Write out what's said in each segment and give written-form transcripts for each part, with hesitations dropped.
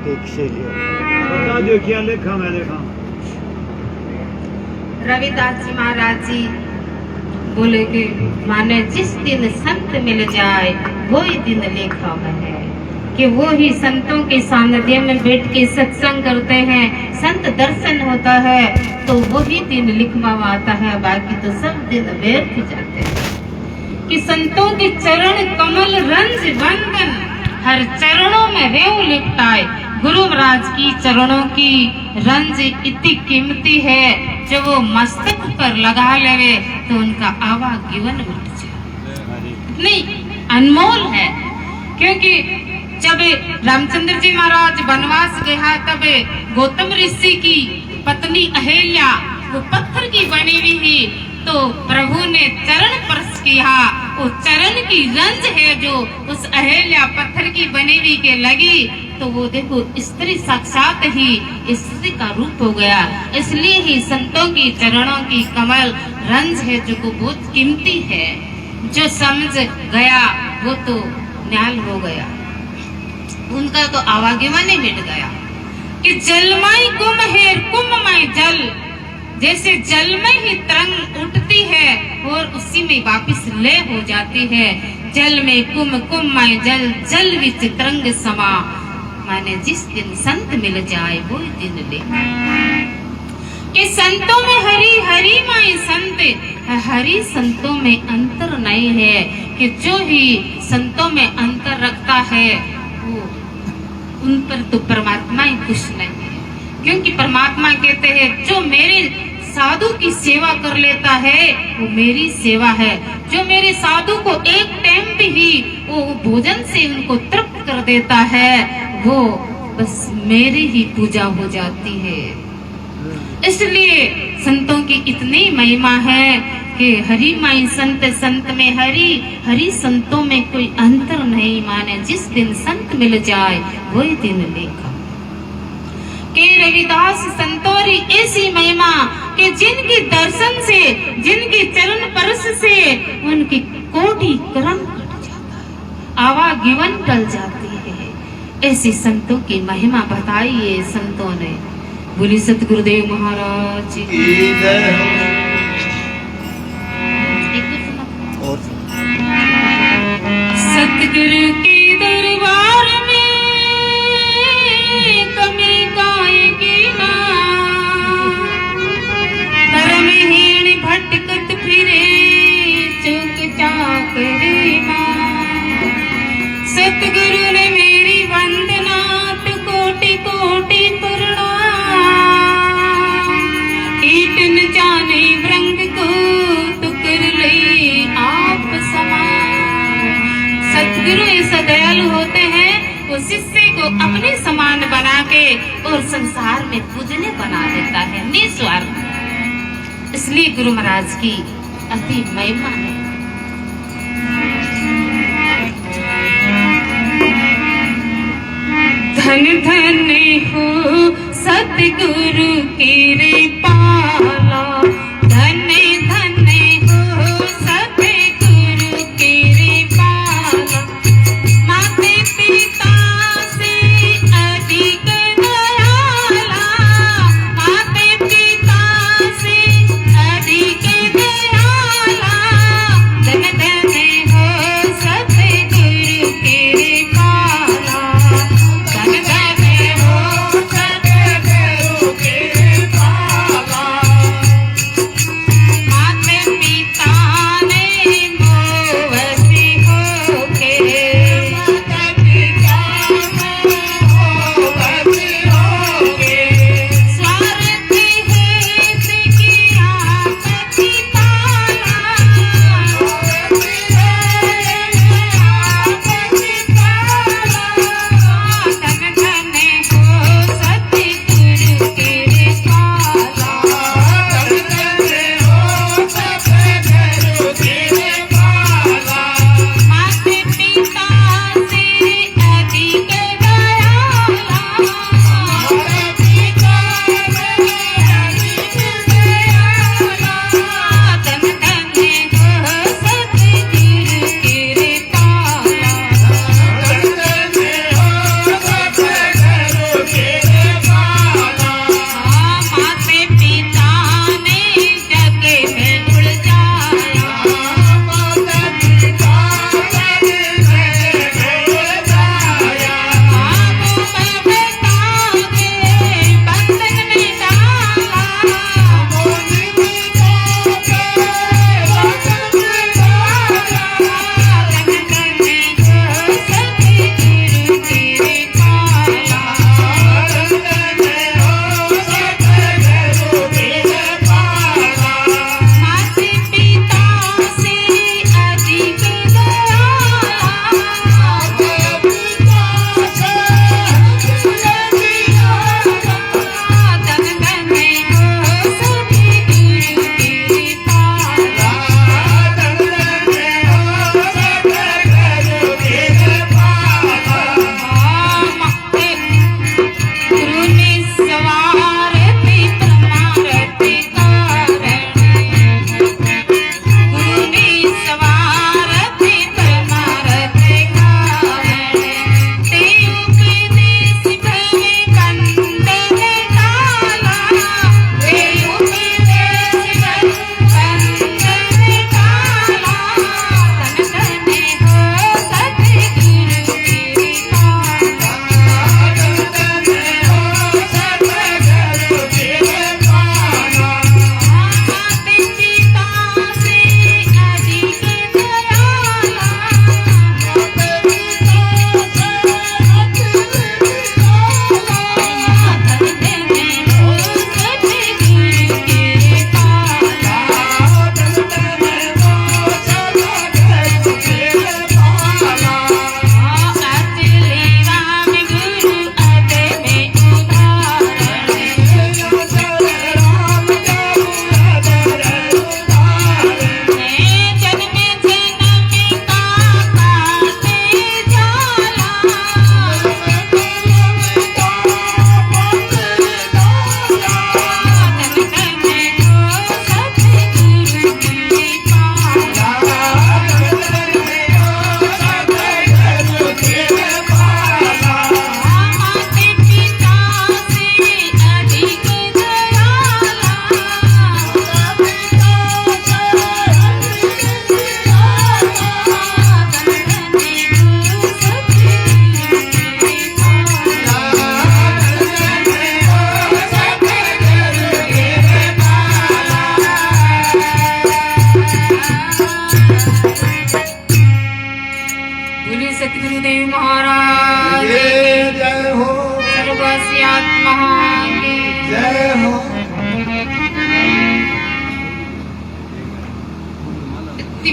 देख से लिया बता दो क्या लिखा मैं देखा। रविदास जी महाराज जी बोले कि माने जिस दिन संत मिल जाए वही दिन लिखा है कि वो ही संतों के सानिध्य में बैठ के सत्संग करते हैं, संत दर्शन होता है तो वही दिन लिखवा आता है, बाकी तो सब दिन व्यर्थ जाते हैं। कि संतों के चरण कमल रंज वंदन हर चरणों में रेव लिपटाए। गुरु महाराज की चरणों की रंज इतनी कीमती है, जब वो मस्तक पर लगा लेवे तो उनका आवागमन मिट जाए। नहीं अनमोल है, क्योंकि जब रामचंद्र जी महाराज वनवास गया तब गौतम ऋषि की पत्नी अहिल्या वो पत्थर की बनी हुई थी, तो प्रभु ने चरण स्पर्श किया, वो चरण की रंज है जो उस अहिल्या पत्थर की बनी हुई के लगी, तो वो देखो स्त्री साक्षात ही स्त्री का रूप हो गया। इसलिए ही संतों की चरणों की कमल रंज है जो को बहुत कीमती है। जो समझ गया वो तो न्याल हो गया, उनका तो आवागमन ही मिट गया। कि जलमय कुंभ है कुंभमय जल, जैसे जल में ही तरंग उठती है और उसी में वापस लय हो जाती है। जल में कुंभ कुंभमय जल, जल विच तरंग समा। माने जिस दिन संत मिल जाए वो दिन ले। कि संतों में हरि हरि माई संत, हरि संतों में अंतर नहीं है। कि जो ही संतों में अंतर रखता है वो उन पर तो परमात्मा ही खुश नहीं है, क्योंकि परमात्मा कहते हैं जो मेरे साधु की सेवा कर लेता है वो मेरी सेवा है। जो मेरे साधु को एक टाइम भी ही वो भोजन से उनको तृप्त कर देता है वो बस मेरी ही पूजा हो जाती है। इसलिए संतों की इतनी महिमा है कि हरि माई संत, संत में हरि, हरि संतों में कोई अंतर नहीं। माने जिस दिन संत मिल जाए वही दिन लेखा। के रविदास संतोरी ऐसी महिमा कि जिनकी दर्शन से, जिनकी चरण स्पर्श से उनकी कोटि कर्म कट जाता है, आवागमन टल जाती है। ऐसी संतों की महिमा बताइए संतों ने। बोली सतगुरुदेव महाराज की जय। सतगुरु के दरबार में कमी गाएगी ना, धर्महीन भटकत फिरे चुक चाकरी मां। सतगुरु ने मेरी वंदना तो कोटि कोटि प्रणाम। कीट न जाने व्रंग को तो कर ले आप समान। सतगुरु ऐसा दयालु होते हैं, वो शिष्य को अपने समान बना के और संसार में पूजने बना देता है निस्वार्थ। इसलिए गुरु महाराज की अति महिमा है। धन धन हो सतगुरु की कृपाला, धन धन हो सतगुरु की कृपाला। माते पिता से अधिक दयाला, माते पिता से अधिक दयाला। धन धन हो सतगुरु की कृपाला, धन धन हो सतगुरु की कृपाला।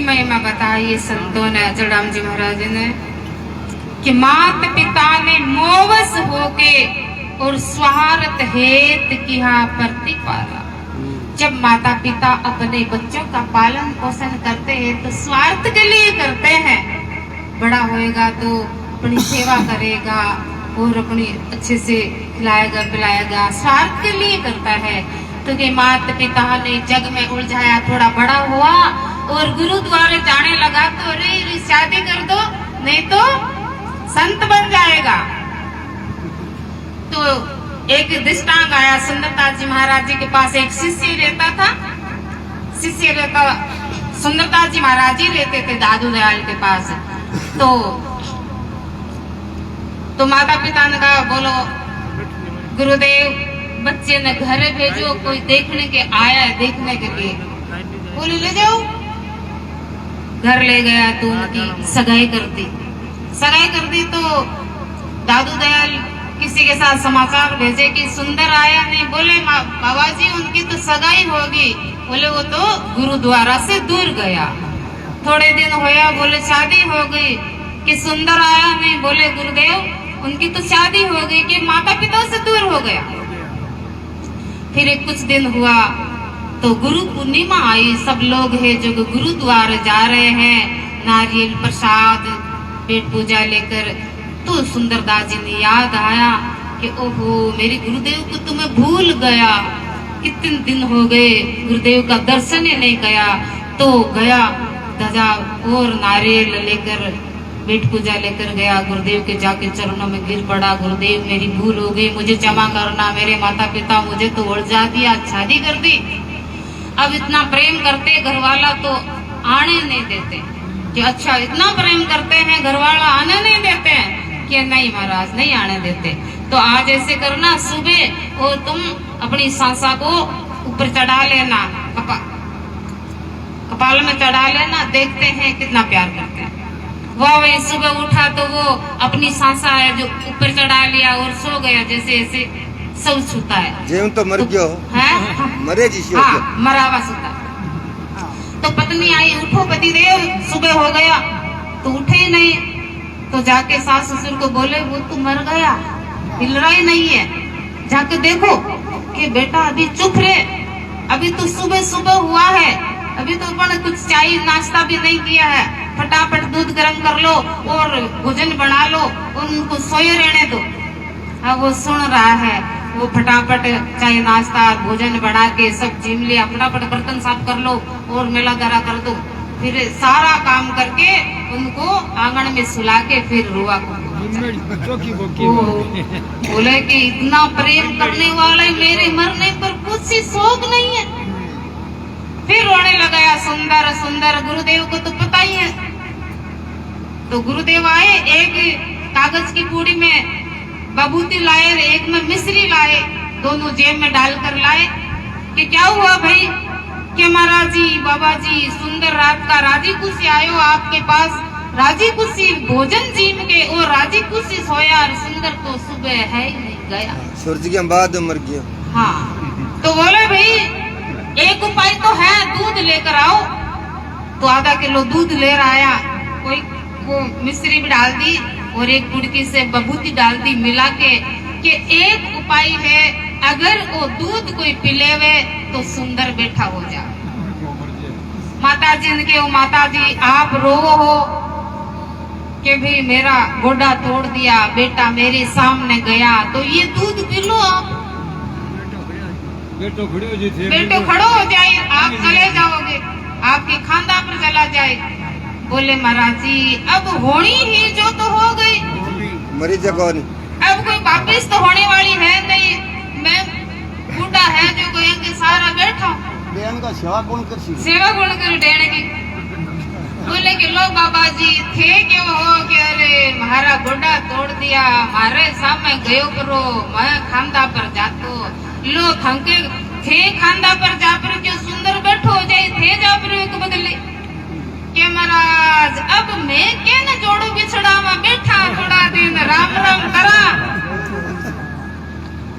महिमा बताई संतों ने, जड़ाम जी महाराज ने, कि मात पिता ने मोवस होके और स्वार्थ हेत किया प्रतिपाला। जब माता पिता अपने बच्चों का पालन पोषण करते हैं तो स्वार्थ के लिए करते हैं। बड़ा होएगा तो अपनी सेवा करेगा और अपनी अच्छे से खिलाएगा पिलाएगा, स्वार्थ के लिए करता है। तो कि माता पिता ने जग में उलझाया, थोड़ा बड़ा हुआ और गुरुद्वारे जाने लगा तो अरे शादी कर दो नहीं तो संत बन जाएगा। तो एक दृष्टांत आया, सुंदरदास जी महाराज जी के पास एक शिष्य रहता था। सुंदरदास जी महाराज जी रहते थे दादू दयाल के पास। तो माता पिता ने कहा, बोलो गुरुदेव बच्चे ने घर भेजो, कोई देखने के आया है देखने के लिए। बोले ले जाओ। घर ले गया तो उनकी सगाई कर दी तो दादू दयाल किसी के साथ समाचार भेजे कि सुंदर आया नहीं। बोले बाबा जी उनकी तो सगाई होगी। बोले वो तो गुरुद्वारा से दूर गया। थोड़े दिन होया, बोले शादी हो गई कि सुंदर आया नहीं। बोले गुरुदेव उनकी तो शादी हो गई कि माता पिता से दूर हो गया। फिर कुछ दिन हुआ तो गुरु पूर्णिमा आई। सब लोग है जो गुरुद्वारे जा रहे हैं, नारियल प्रसाद पेट पूजा लेकर। तो सुंदरदास जी ने याद आया कि ओहो मेरे गुरुदेव को तो मैं भूल गया, कितने दिन हो गए गुरुदेव का दर्शन ही नहीं किया। तो गया ध्वजा और नारियल लेकर पेट पूजा लेकर गया, गुरुदेव के जाके चरणों में गिर पड़ा। गुरुदेव मेरी भूल हो गई, मुझे क्षमा करना। मेरे माता पिता मुझे तो उलझा दिया, शादी कर दी। अब इतना प्रेम करते घर वाला तो आने नहीं देते कि अच्छा इतना प्रेम करते हैं घर वाला आने नहीं देते हैं कि नहीं महाराज नहीं आने देते। तो आज ऐसे करना, सुबह और तुम अपनी सांसा को ऊपर चढ़ा लेना, कपाल में चढ़ा लेना, देखते हैं कितना प्यार करते हैं। वह सुबह उठा तो वो अपनी सांसा है जो ऊपर चढ़ा लिया और सो गया, जैसे ऐसे सब छूता है। जीवन तो मर गयो है, मरे जी मरावा सुता। तो पत्नी आई, उठो पतिदेव सुबह हो गया। तो उठे ही नहीं। तो जाके सास ससुर को बोले वो तो मर गया, हिल रहा ही नहीं है। जाके देखो कि बेटा अभी चुप रहे, अभी तो सुबह सुबह हुआ है, अभी तो अपन कुछ चाय नाश्ता भी नहीं किया है। फटाफट दूध गर्म कर लो और भोजन बना लो, उनको सोए रहने दो। अब वो सुन रहा है, वो फटाफट चाय नाश्ता भोजन बना के सब जिम लिया, फटाफट बर्तन साफ कर लो और मेला दरा कर दो। फिर सारा काम करके उनको आंगन में सुला के फिर रुआ को बोले कि इतना प्रेम करने वाले मेरे मरने पर कुछ ही शोक नहीं है। फिर रोने लगा, सुंदर सुंदर। गुरुदेव को तो पता ही है। तो गुरुदेव आए, एक कागज की पूड़ी में बबूती लाए, एक में मिश्री लाए, दोनों जेब में डालकर लाए। कि क्या हुआ भाई? कि महाराज जी बाबा जी सुंदर रात का राजी खुशी आयो आपके पास, राजी खुशी भोजन जीम के और राजी खुशी सोया, और सुंदर तो सुबह है ही नहीं गया, सूरज के बाद मर गया। हाँ तो बोले भाई एक उपाय तो है, दूध लेकर आओ। तो आधा किलो दूध लेकर आया, कोई वो मिश्री भी डाल दी और एक गुड़की से बबूती डाल दी मिला के। कि एक उपाय है, अगर वो दूध कोई पिलेवे तो सुंदर बैठा हो जाए। माता जी ने के, माता जी आप रोवो हो कि भी मेरा गोडा तोड़ दिया, बेटा मेरे सामने गया, तो ये दूध पी लो आप, बेटो खड़ो हो जाए, आप चले जाओगे, आपकी खानदान पर चला जाए। बोले महाराज जी अब होनी ही जो तो हो गई, मरी जगह अब कोई वापिस तो होने वाली है नहीं। मैं बूढ़ा है जो कोई के सारा बैठा का सेवा कौन कर देने की। बोले कि लो बाबा जी थे क्यों हो कि अरे हमारा गोडा तोड़ दिया, हमारे सामने गयो करो, मैं खांदा पर जातो। लो थंके थे खांदा पर जा पर क्यों सुंदर बैठो हो जाए, थे जा पर एक बदले के महाराज अब मैं के न जोड़ू बिछड़ा में बैठा थोड़ा दिन राम राम करा।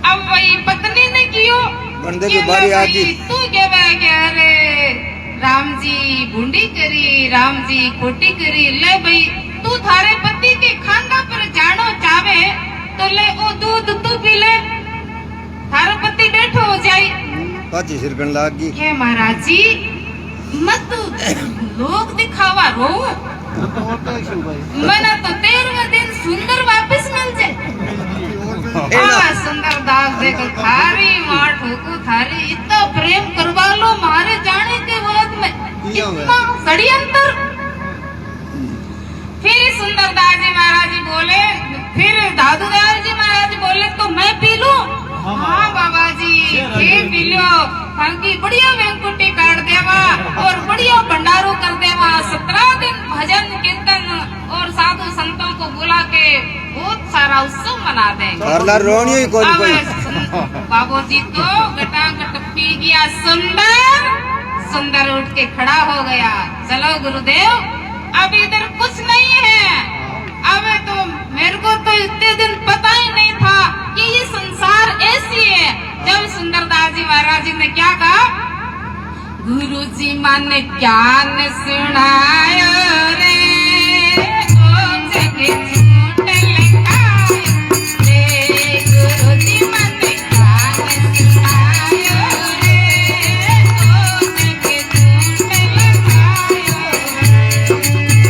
अब वही पत्नी ने कियो बंदे की बारी आती, तू के अरे राम जी बूंदी करी, राम जी खोटी करी। ले भाई तू थारे पति के खांदा पर जानो चावे तो ले ओ दूध तू पी ले, थारो पति बैठो हो जाए। पाची सिरकन लाग गई। हे महाराज जी मत लोग दिखावा रो, मना तो 13वें दिन सुंदर वापस मिल जाए। सुंदर दास देखो थारी मार ठोको, थारी इतना प्रेम करवा लो मारे जाने के बाद में, इतना षड्यंत्र। फिर सुंदर दास जी महाराज जी बोले, फिर दादू दास जी महाराज बोले तो मैं पी लूं? हाँ बाबा जी फिर पी लो, क्योंकि बढ़िया वेंकुटी काट देवा और बढ़िया भंडारो कर देवा। 17 दिन भजन कीर्तन और साधु संतों को बुला के बहुत सारा उत्सव मना देंगे। रोनी ही कोई बाबू जी तो गटागट पी गया। सुंदर सुंदर उठ के खड़ा हो गया। चलो गुरुदेव अब इधर कुछ नहीं है। अब तो मेरे को तो इतने दिन पता ही नहीं था कि ये संसार ऐसी है। जब सुंदरदास जी महाराज जी ने क्या कहा, गुरु जी माने ज्ञान सुनायो रे, ओ जगे झूठ लगायो रे, गुरु जी माने ज्ञान सुनायो रे, ओ जगे झूठ लगायो रे,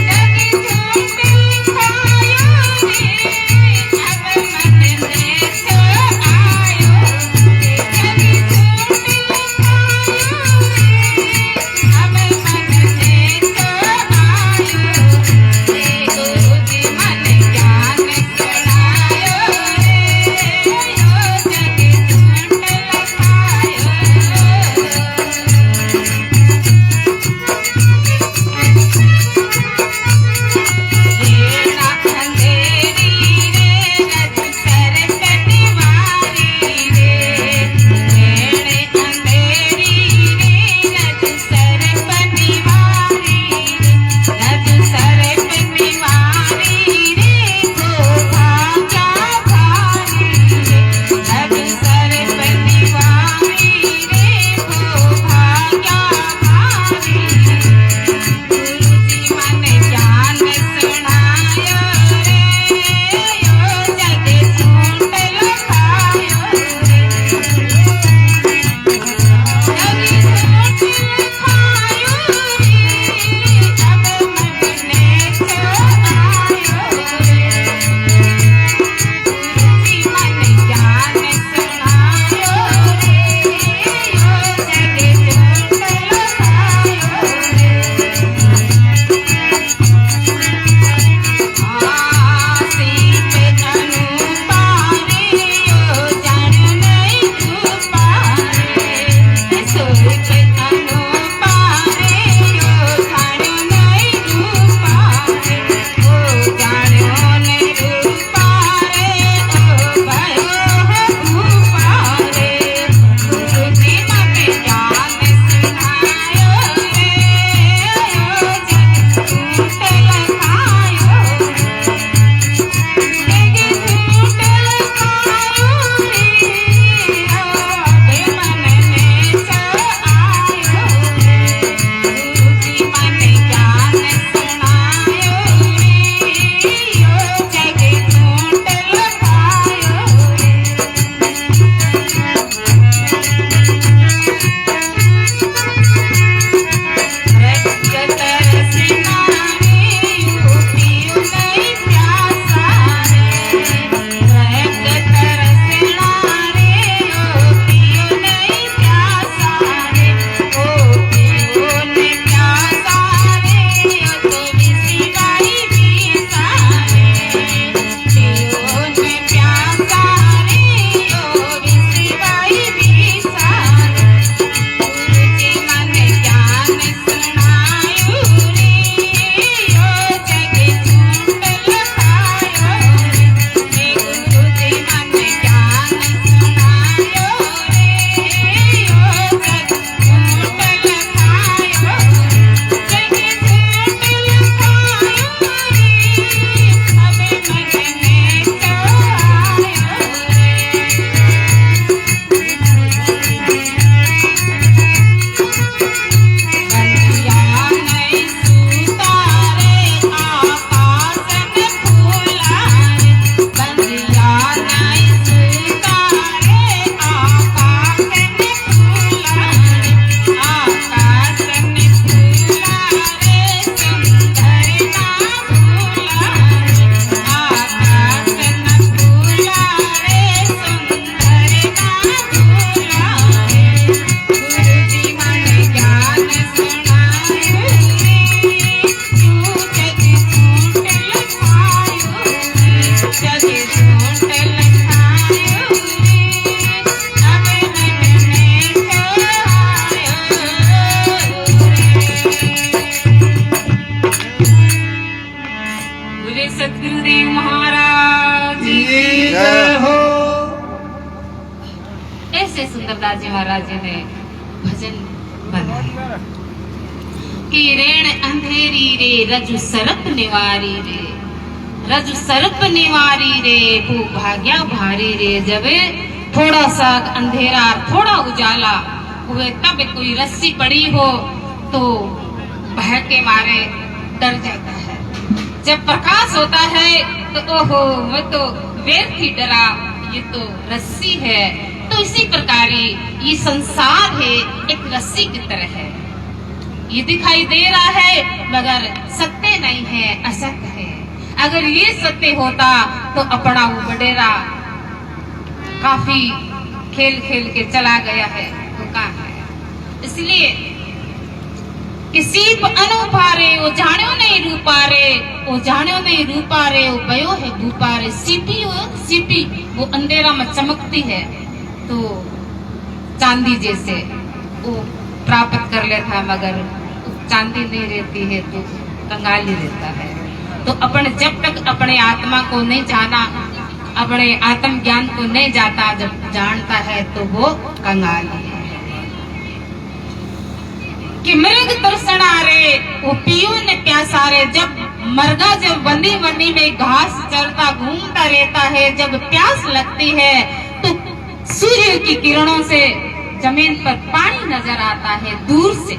जगे झूठ लिखायो रे, अब मन में सो आयो रे, जगे झूठ लिखायो रे, अब मन में सो आयो रे, गुरु जी माने सुंदरदास जी महाराज जी ने भजन बनाया कि रेण अंधेरी रे रजु सरप निवारी रे, रजु सरप निवारी रे वो भाग्या भारी रे। जब थोड़ा सा अंधेरा थोड़ा उजाला हुए तब कोई रस्सी पड़ी हो तो भय के मारे डर जाता है। जब प्रकाश होता है तो ओहो मैं तो व्यर्थ ही डरा, ये तो रस्सी है। तो इसी प्रकार ये संसार है एक रस्सी की तरह है, ये दिखाई दे रहा है मगर सत्य नहीं है, असत्य है। अगर ये सत्य होता तो अपना वो बडेरा काफी खेल खेल के चला गया है, वो कहाँ है। इसलिए किसी अनुपारे वो जान्यो नहीं रूपारे, वो जान्यो नहीं रूपारे, वो भयो है भूपारे। सीपी वो अंधेरा में चमकती है तो चांदी जैसे वो प्राप्त कर लेता, मगर चांदी नहीं रहती है तो कंगाल ही रहता है। तो अपने जब तक अपने आत्मा को नहीं जाना, अपने आत्म ज्ञान को नहीं जाता, जब जानता है तो वो कंगाल है। कि मृग तरसना रे वो पियो ने प्यासा रे। जब मर्गा जब बंदी बंदी में घास चरता घूमता रहता है, जब प्यास लगती है तो सूर्य की किरणों से जमीन पर पानी नजर आता है दूर से,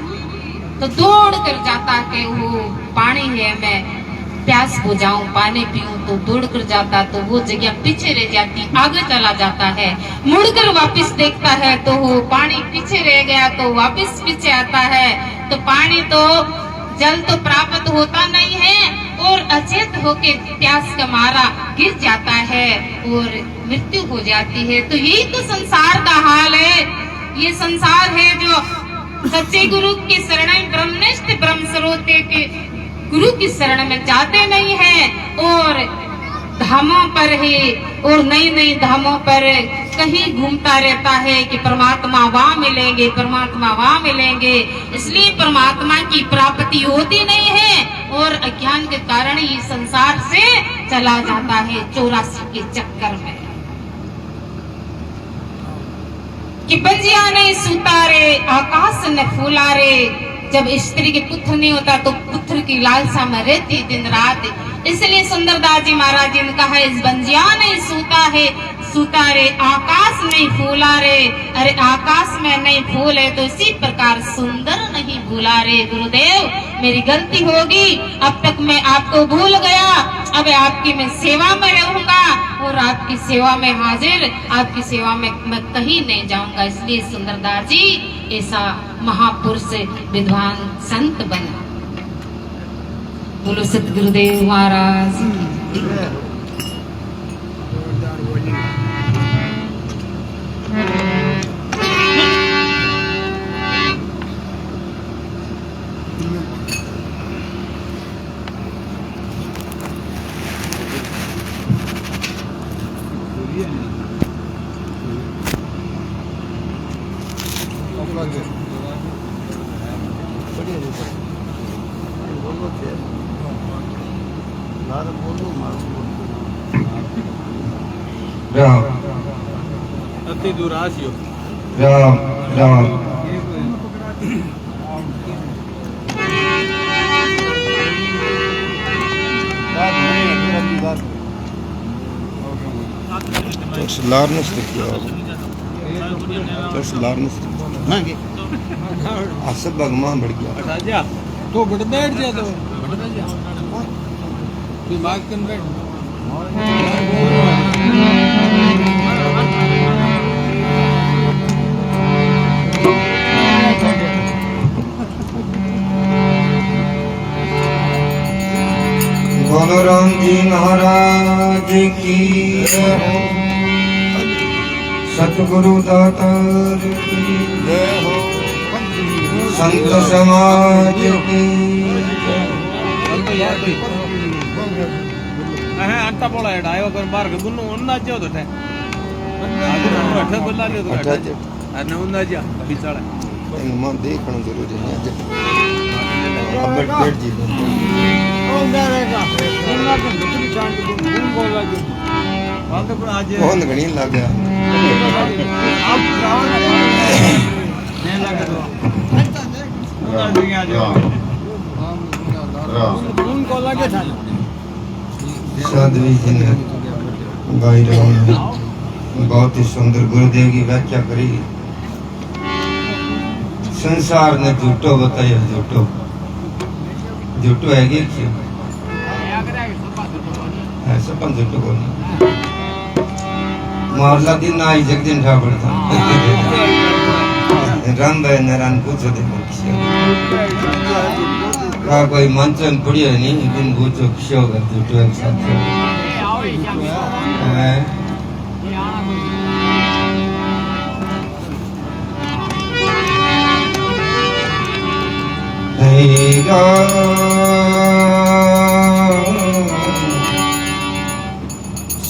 तो दौड़ कर जाता है वो पानी है, मैं प्यास हो जाऊं पानी पीऊं, तो दौड़ कर जाता तो वो जगह पीछे रह जाती, आगे चला जाता है। मुड़कर वापस देखता है तो वो पानी पीछे रह गया तो वापस पीछे आता है। तो पानी तो जल तो प्राप्त होता नहीं है और अचेत होके प्यास का मारा गिर जाता है और मृत्यु हो जाती है। तो यही तो संसार का हाल है। ये संसार है जो सच्चे गुरु की शरण में ब्रह्मनिष्ठ ब्रह्म स्रोते के गुरु की शरण में जाते नहीं है और धामों पर ही और नई नई धामों पर कहीं घूमता रहता है कि परमात्मा वहां मिलेंगे, परमात्मा वहां मिलेंगे। इसलिए परमात्मा की प्राप्ति होती नहीं है और अज्ञान के कारण ये संसार से चला जाता है 84 के चक्कर में। कि बजिया नहीं सूता रे आकाश न फूला रे। जब स्त्री के पुत्र नहीं होता तो पुत्र की लालसा में रहती दिन रात। इसलिए सुंदरदास जी महाराज जी ने कहा इस बंजिया नहीं सूता रे आकाश नहीं फूला रे। अरे आकाश में नहीं फूल है तो इसी प्रकार सुंदर नहीं भूला रे। गुरुदेव मेरी गलती होगी, अब तक मैं आपको भूल गया, अब आपकी मैं सेवा में रहूंगा और आपकी सेवा में हाजिर, आपकी सेवा में मैं कहीं नहीं जाऊंगा। इसलिए सुंदरदास जी ऐसा महापुरुष विद्वान संत बना। बोलो सतगुरुदेव महाराज की। राम अति दुरासियो राम राम Larness मांगे असब भगवान बढ़ गया हटा जा तो बढ़ बैठ जा तो दिमाग कन बैठ बोलो राम जी महाराज की सतगुरु दातार की जय हो, संत समाज की अंटा पोला है डायो कर बार के गुन्नु उन्ना जो तो है अठ बोला ले तो अठ अने उन्ना जा बिचाड़ा मां देखण जरूरी है अब बैठ जी होंदा रहेगा उन्ना तो दूसरी चांद को बोल लगे वहां तो आज कौन घणी लग गया आप जाओ ना नहीं लगे तो उधर दुनिया जो उनको लगे था साध्वी जी ने गाई राम में बहुत ही सुंदर गुरुदेव की व्याख्या करी। संसार ने झूठो बताया, झूठो झूठो है कि क्यों ऐसा पन झूठो को नहीं मारला दिन ना आई जग दिन ठाकुर था राम भाई नारायण पूछो दे का कोई मंचन पड़ी है नहीं दिन पूछो क्यों कर झूठो एक साथ है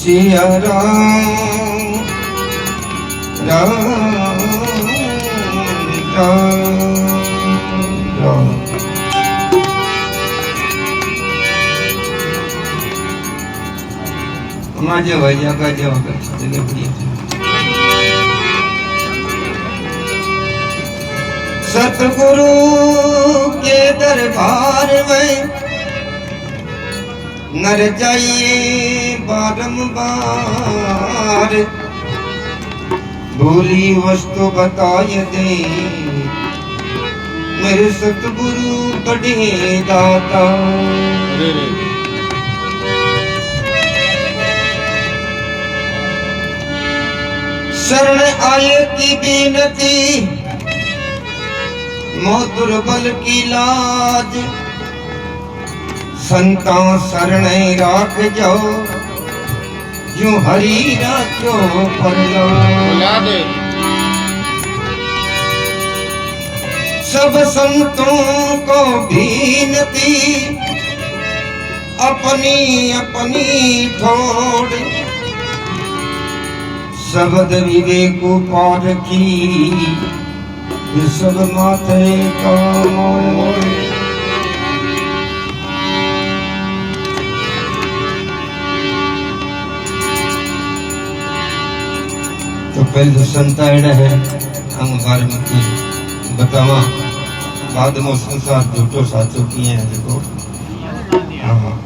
सिया राम राम राम माझे भैया का जब जगह पड़ी सतगुरु के दरबार में नर जाइए बारंबार भूली वस्तु बताए दे मेरे सतगुरु बड़े दाता। शरण आए की बीनती मोदुर बल की लाज संता शरण राख जाओ यूं हरी राखो पर सब संतों को बीनती अपनी अपनी ठोड़ शब्द विवेक पार की सब माथे का मोड़। तो पहले तो संता एड़ा है हम बारे में की बतावा बाद में संसार झूठो साचो किए हैं देखो। हाँ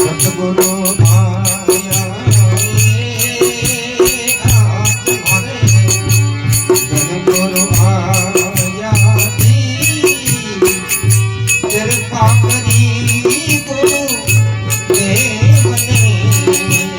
सतगुरु आया सतगुरु आया कृपा करी गुरु देव ने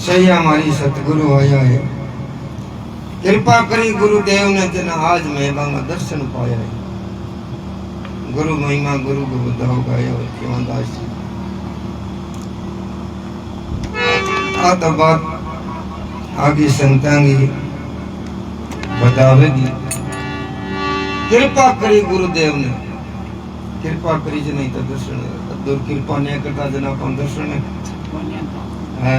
सही हमारी सतगुरु आया है। कृपा करी गुरुदेव ने जन आज मैं बांगा दर्शन पाया है। गुरु महिमा गुरु गोविंद हो गया क्यों दास आ तो बात आगे संतांगी बतावेगी। कृपा करी गुरुदेव ने कृपा करी जो नहीं तो दर्शन दूर कृपा नहीं करता जना अपन दर्शन है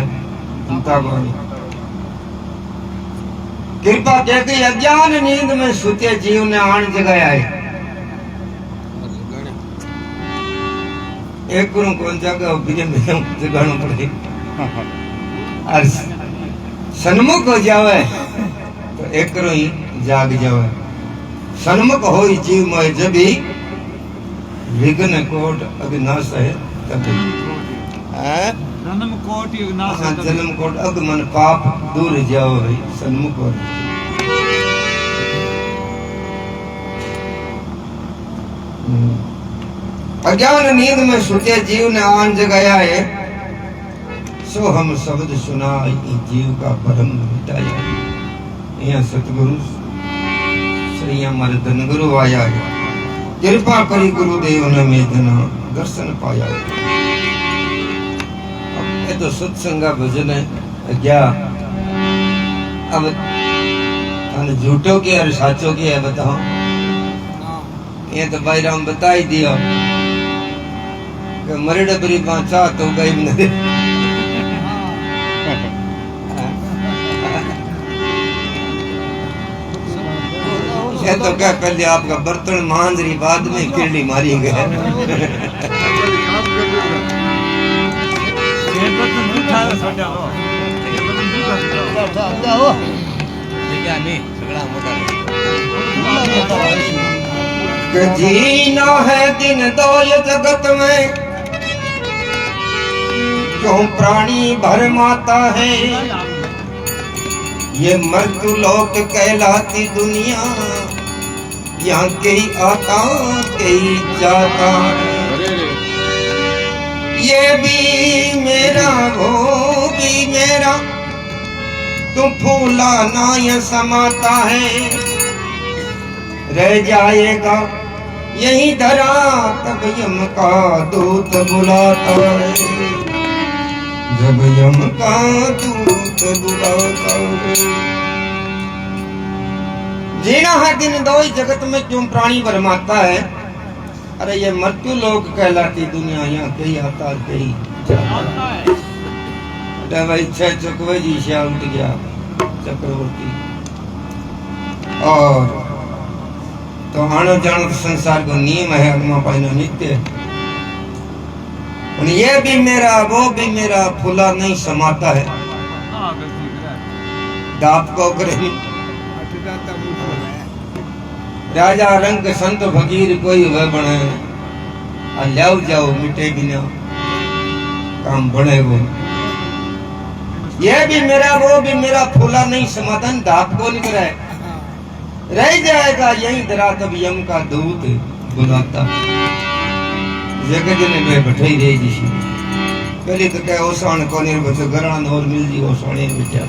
कृपा कहती अज्ञान नींद में सुते जीव ने आन जगाया है। एक गुरु कौन जगह बिना में जगाना पड़े और सन्मुख हो जावे तो एक करो ही जाग जावे। सन्मुख हो जीव में जब ही विघ्न कोट अविनाश है तभी जन्म कोट विनाश हाँ जन्म कोट अग मन पाप दूर जाओ भाई सन्मुख हो। अज्ञान नींद में सुते जीव ने आन जगाया है। सो हम शब्द सुना जीव का भ्रम मिटाया। यहाँ सतगुरु श्री हमारे धन गुरु आया है। कृपा करी गुरुदेव ने मैं जना दर्शन पाया है। ये तो सत्संगा भजन है क्या अब झूठो के और साचो के है बताओ। ये तो भाई राम बता ही दिया कि मरे डबरी बाचा तो गई नहीं। ये तो क्या पहले आपका बर्तन मांजरी बाद में किरली मारी गए। क्या नहीं सगळा मोठा कि जीना है दिन दो ये जगत में, क्यों प्राणी भरमाता है। ये मृत्यु लोक कहलाती दुनिया, यहाँ कई आता कई जाता है। ये भी मेरा वो भी मेरा, तू फूला ना ये समाता है। रह जाएगा यही धरा, तब यम का दूत बुलाता है। जब यम का दूत बुलाता है। जीना है दिन दो ही जगत में, क्यों प्राणी भरमाता है। अरे ये मृत्यु लोक कहलाती दुनिया, यहाँ कई आता कई जाता है। भाई छह चुकवे जी श्या उठ गया चक्रवर्ती। और तो आनो जानो संसार को नियम है, अगमा पाइनो नित्य। ये भी मेरा वो भी मेरा, फूला नहीं समाता है। दाप को करे राजा रंग संत फकीर कोई वह बने, ल्याओ जाओ मिटे बिना काम बने वो। ये भी मेरा वो भी मेरा, फूला नहीं समाधान दाप को निकला है। रह जाएगा यही दरा, तब यम का दूत बुलाता। जगत ने मैं बैठाई रही जी पहले तो क्या ओसाण कोने बच्चों गरान और मिल जी ओसाणे बिटिया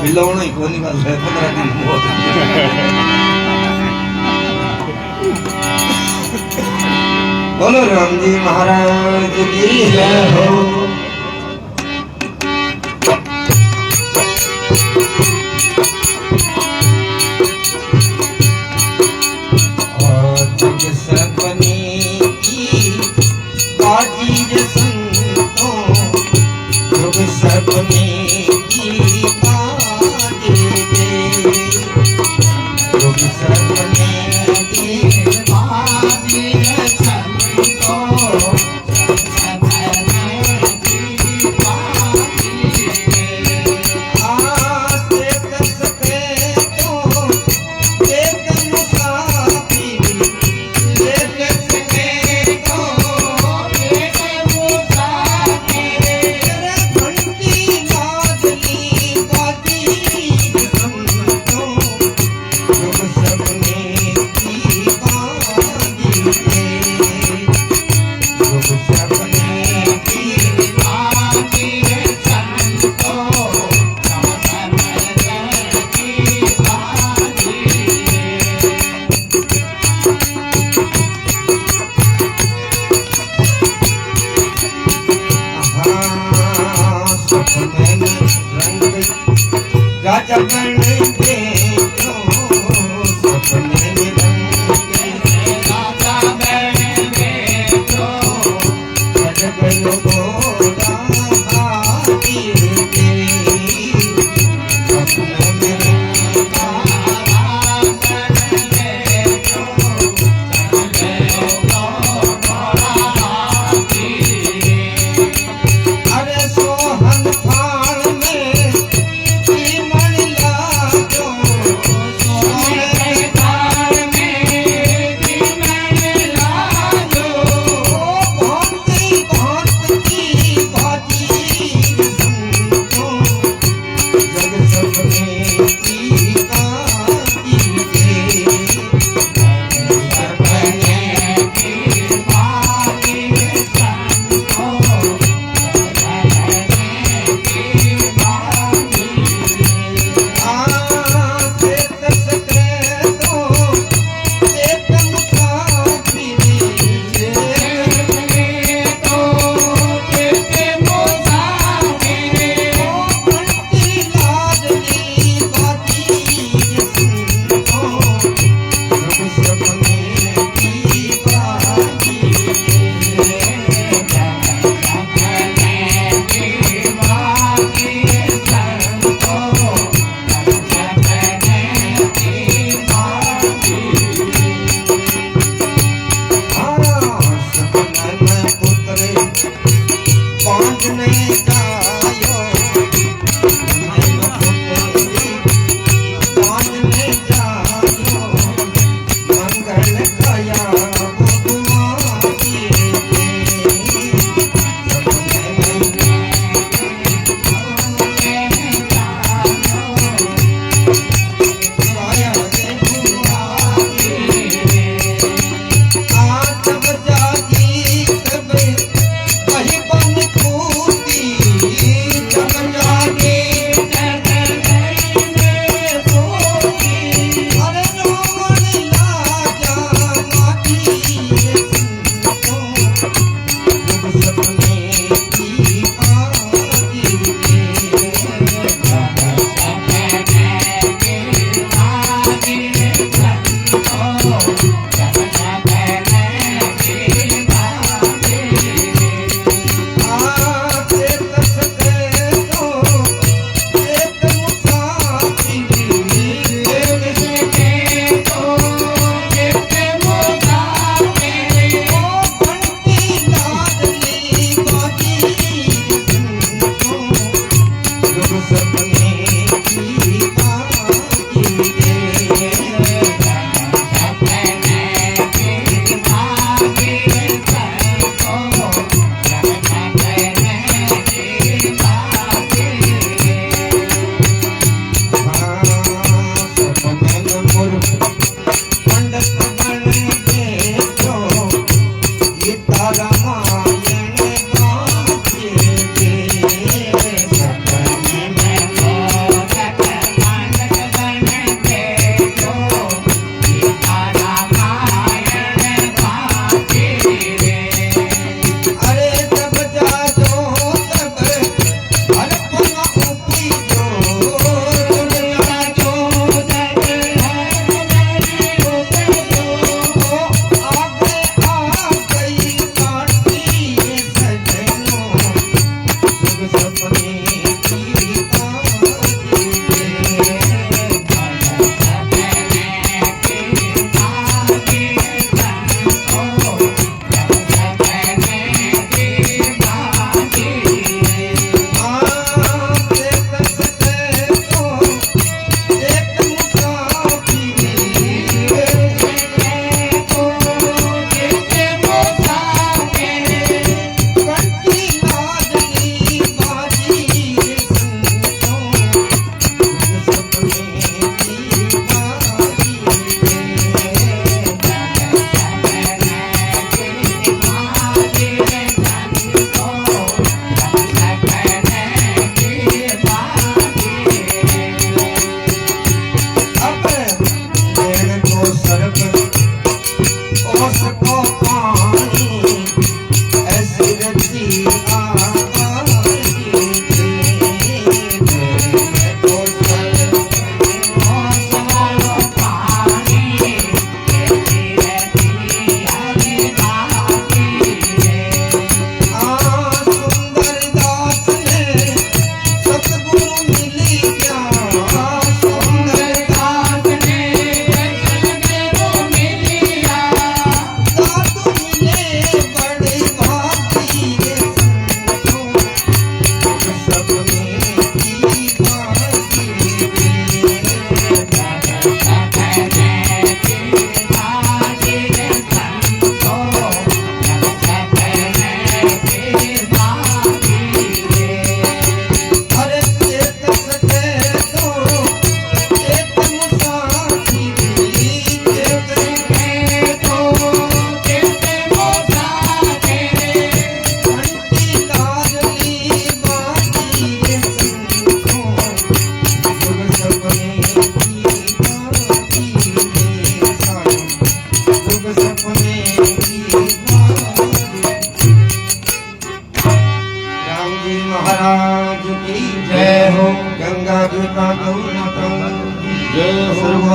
बिलोना ही कोनी गल है 15 दिन बहुत। बोलो राम जी महाराज की जय हो। सपने की बाजी संतों, युग सपने की बाजी दे, युग सपने की बाजी संतों, सपने की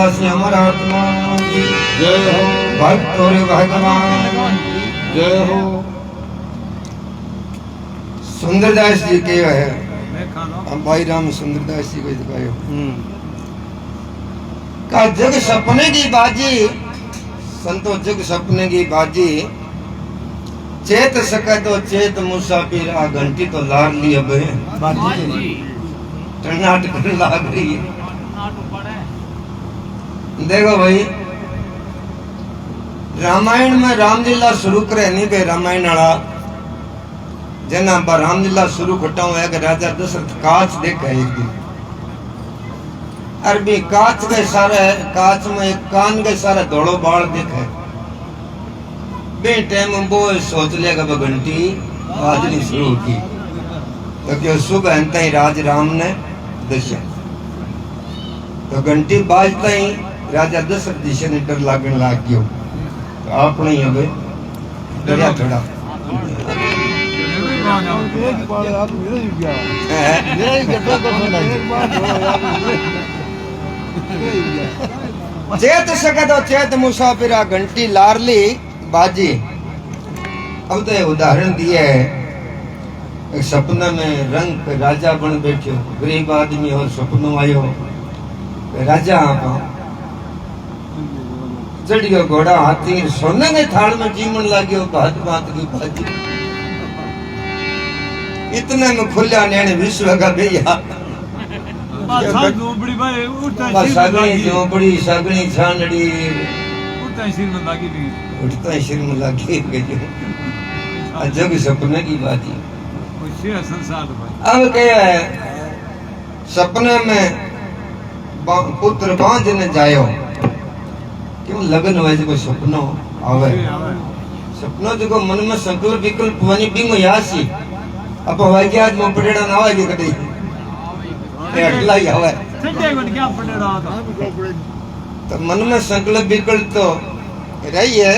वासी अमर आत्मा की जय हो भक्त और भगवान जय हो सुंदरदास जी के है मैं खा लो हम भाई राम सुंदरदास जी को दिखायो का जग सपने की बाजी संतो जग सपने की बाजी चेत सके तो चेत मुसाफिर आ घंटी तो लार ली अब टनाट कर लाग रही है। देखो भाई रामायण में रामलीला शुरू करे नहीं बे रामायण वाला जना बा रामलीला शुरू खटाऊ है कि राजा दशरथ कांच देखा एक दिन अरबी कांच के सारे कांच में एक कान के सारे धोड़ो बाल देखे बे टाइम वो सोच लेगा वो घंटी बाजनी शुरू की तो क्यों सुबह अंत ही राज राम ने दशा तो घंटी बाजता ही राजा दशरथ जी से डर लागने लाग गयो तो आपने ही अब डरिया थोड़ा चेत सके तो चेत मुसाफिरा घंटी लारली बाजी। अब तो ये उदाहरण दिया है एक सपना में रंग पे राजा बन बैठो गरीब आदमी और सपनों आयो राजा आप चढ़ गयो घोड़ा हाथी सोने के थाल में जीवन लाग्यो भात भात की भाजी इतने में खुल्या नैने विश्व का भैया झोपड़ी भाई उठता सगनी झोपड़ी सगनी छानड़ी उठता सिर में लागी भी उठता ही सिर में लागी गई अजब सपने की बात है कोई संसार भाई अब क्या है सपने में पुत्र बांझने जायो क्यों लगन हुए जो सपनो आवे सपनो जो मन में संकल्प विकल्प वनी बिंग यासी अब वाग्याज में पड़ेड़ा ना आवे कदी ये अटला ही आवे सच्चे को क्या पड़े रहा था तो मन में संकल्प विकल्प तो रही है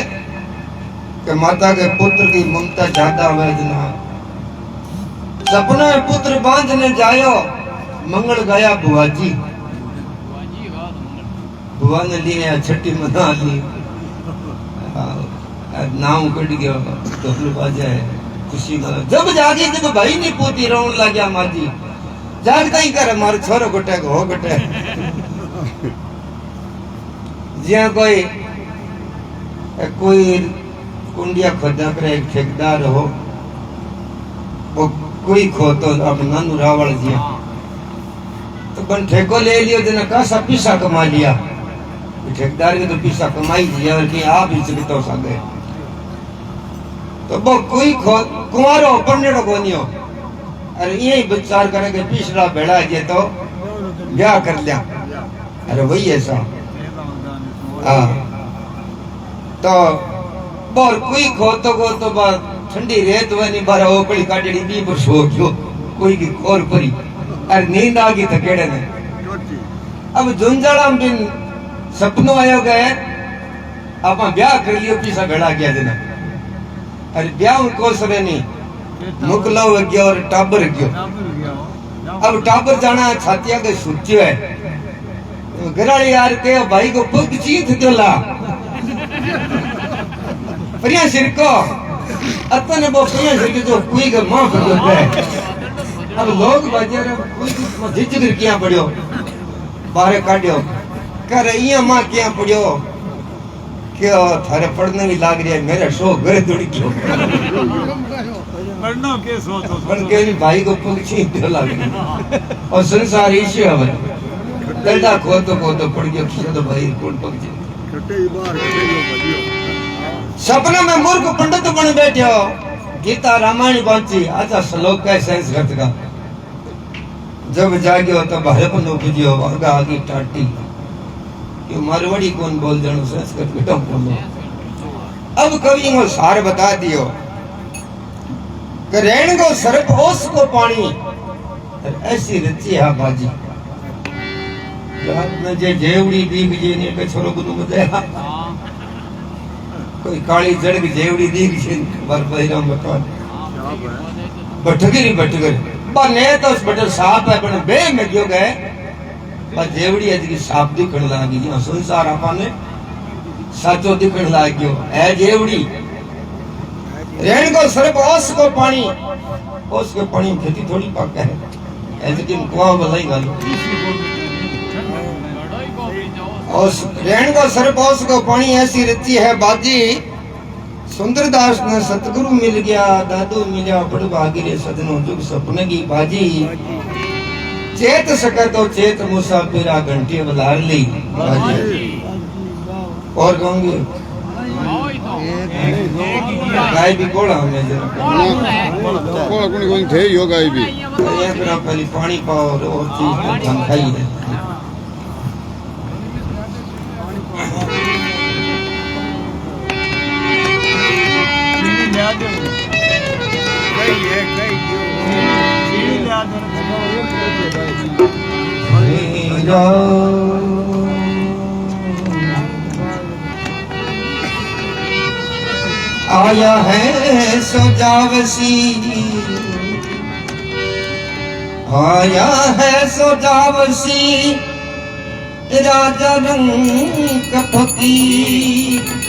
कि माता के पुत्र की ममता ज्यादा हुए जना सपनों में पुत्र बांझने जायो मंगल गया बुआजी बुआ ने लिए छठी मना ली नाम कट गया ढोल बाजा है खुशी मना जब जागी जब भाई नहीं पोती रोन लग गया माजी जागता ही कर मारे छोरो गटे हो गटे जिया कोई कुंडिया खोदा करे एक ठेकेदार हो वो कोई खो तो अब नानू रावल जी तो बन ठेको ले लियो जना कासा पीसा कमा लिया ठेकेदार के तो पीसा कमाई दिया और कि आप ही से तो सके तो वो कोई खो कुंवारो पन्नेड़ो कोनियो अरे यही विचार करे कि पिछड़ा बेड़ा जे तो ब्याह कर लिया अरे वही ऐसा हाँ तो बोल कोई खोतो को तो बार ठंडी रेत वनी बार ओकड़ी काटड़ी बी पर सो गयो कोई की खोर परी अरे नींद आ गई थकेड़े ने अब झुंझाड़ा बिन सपनों आयो गए आपा ब्याह कर लियो पीसा बेड़ा गया जना अरे ब्याह को सरे नहीं मुकलो गयो और टाबर गयो अब टाबर जाना छातिया के सुच्यो है घराड़ी यार के भाई को पग चीथ दोला परिया सिर को अतने वो परिया सिर के जो कोई के मां कर दो अब लोग बाजार कोई झिझक किया पड़ियो बाहर काटियो कर इया मां किया पड़ियो क्यों थारे पढ़ने भी लाग रहा है मेरा शो घरे दौड़ी क्यों पढ़ना के सोच बन के भाई को पग चीथ दोला और संसार इश्यू है दलदा को तो पड़ गयो किया तो भाई कौन पग जी सपने में मूर्ख पंडित बन बैठे गीता रामायण बांची आजा श्लोक का संस्कृत का जब जागियो तो भाई को नो बुझियो आगा आगे टाटी कि मारवाड़ी कौन बोल जानो संस्कृत बेटा बोलो अब कवि को सार बता दियो कि रेण को सर्प ओस को पानी ऐसी रची है बाजी रात में जे जेवड़ी दीख जे ने के छोरो गुनु मजा कोई काली जड़क जेवड़ी दीख जे बर बहिराम बता भटकरी बने तो उस बटर साफ है बने बे में क्यों गए पर जेवड़ी अज की साफ दिखण लागी जी संसार आपने साचो दिखण लाग गयो ए जेवड़ी रेण को सिर्फ ओस को पानी में खेती थोड़ी पक है ऐसे कि कुआं भलाई गल ओस रेण को सिर्फ ओस को पानी ऐसी रची है बाजी सुंदरदास ने सतगुरु मिल गया दादू मिला बड़ भागीरे सजनो जुग सपने की बाजी चेत सके तो चेत मुसाफिरा घंटी बलार ली और कहूंगी गाय भी कोड़ा हमें जरा कोड़ा कोनी थे यो गाय भी ये फिर पहले पानी पाओ और चीज हम खाई है आया है सोजावसी आया है सोजावसी राजा रंग फकीर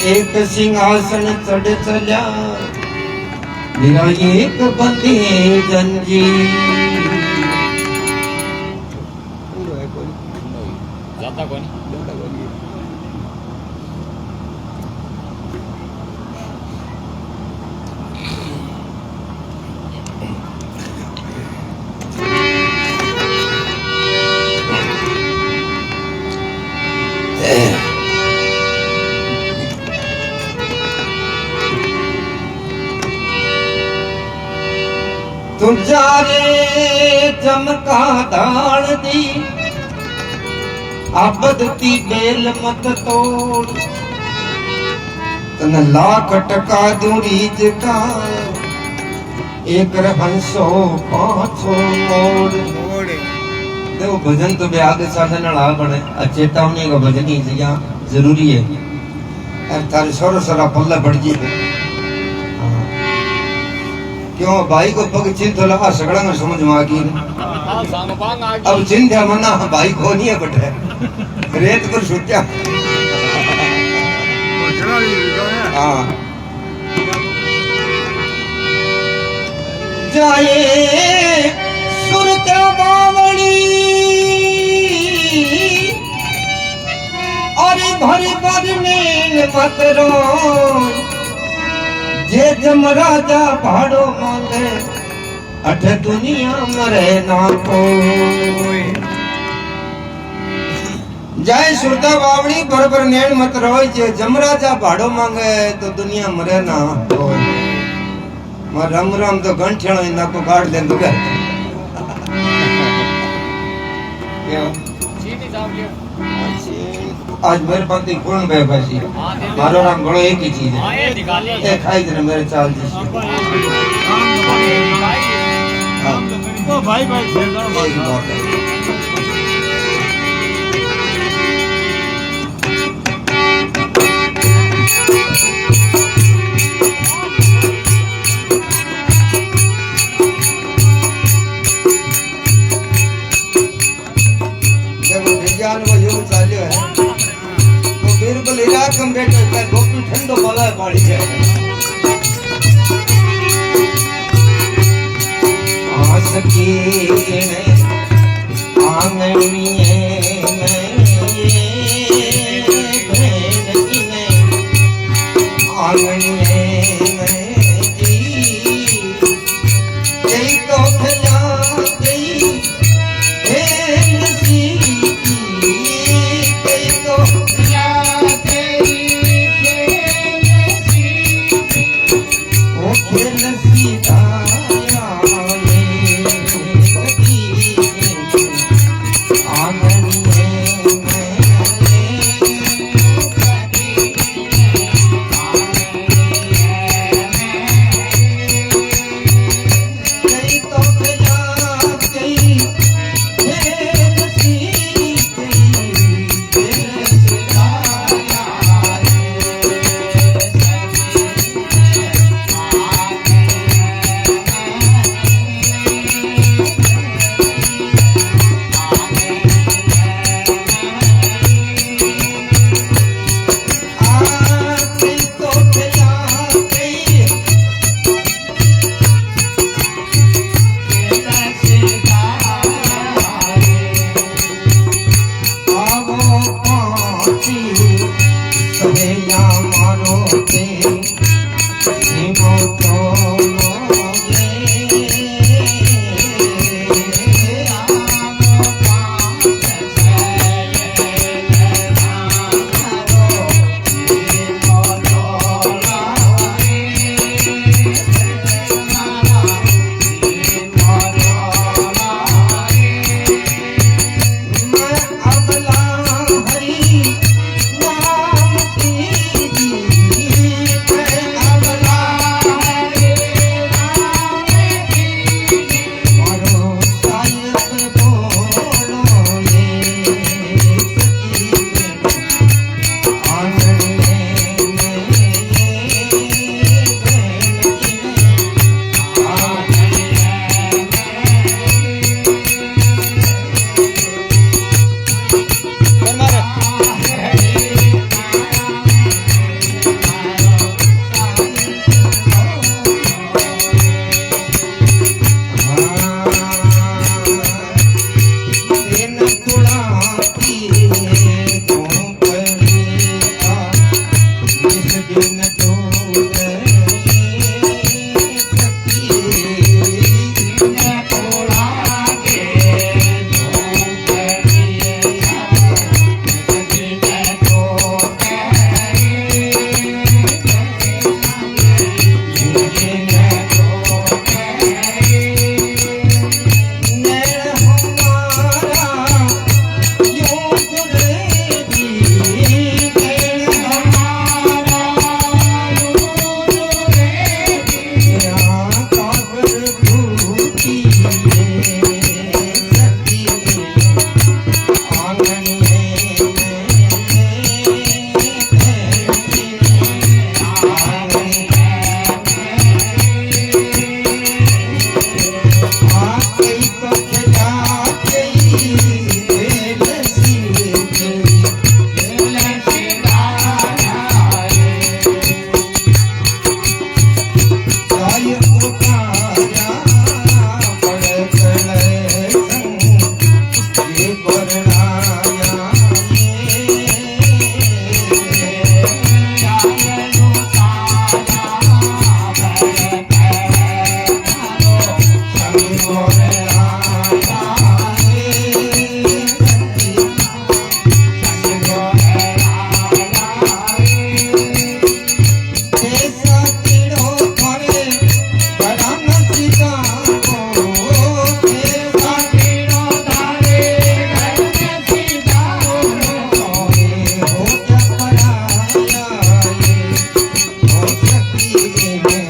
एक सिंहासन चढ़ चला मेरा एक बंदी जंजीर जाता कौन तुझारे चमका दाल दी आबदती बेल मत तोड़ तन लाख टका दूरी जका एक हंसो पाछो मोड़ देखो भजन तो बे आगे साधन ना बने चेतावनी का भजन ही जरूरी है थारे सोरो सरा पल्ला बढ़ जी क्यों भाई को पग चिंत लगा सगड़ा में समझ में आ गई अब चिंता मना भाई को नहीं है बटे रेत पर सुत्या हाँ जाए सुरत्या बावली और भरी भरी नील मत रो जे जमराजा भाड़ो मांगे अठ दुनिया मरे ना कोई जय सुरता बावड़ी बरबर नैन मत रोय जे जमराजा भाड़ो मांगे तो दुनिया मरे ना कोई मां राम राम तो गंठेणो इना को काट दे दुगा क्यों चीनी साहब लियो आज मेरे पास एक पूर्ण बेबसी मारो नाम गणो एक ही चीज है ये खाई जरा मेरे चाल जी ओ भाई भाई शेरदार एक बात है देखो विज्ञान वो युग चाल्यो है बिल्कुल इलाक में बैठो है गोपी ठंडो वाला पानी है आस की आंगनी है आंगनी है यही तो खजा गई है नसीबी यही तो ऐसा कीड़ो करे करम सीता को ऐसा कीड़ो करे करम सीता को हो क्या पराया ये हो सकी में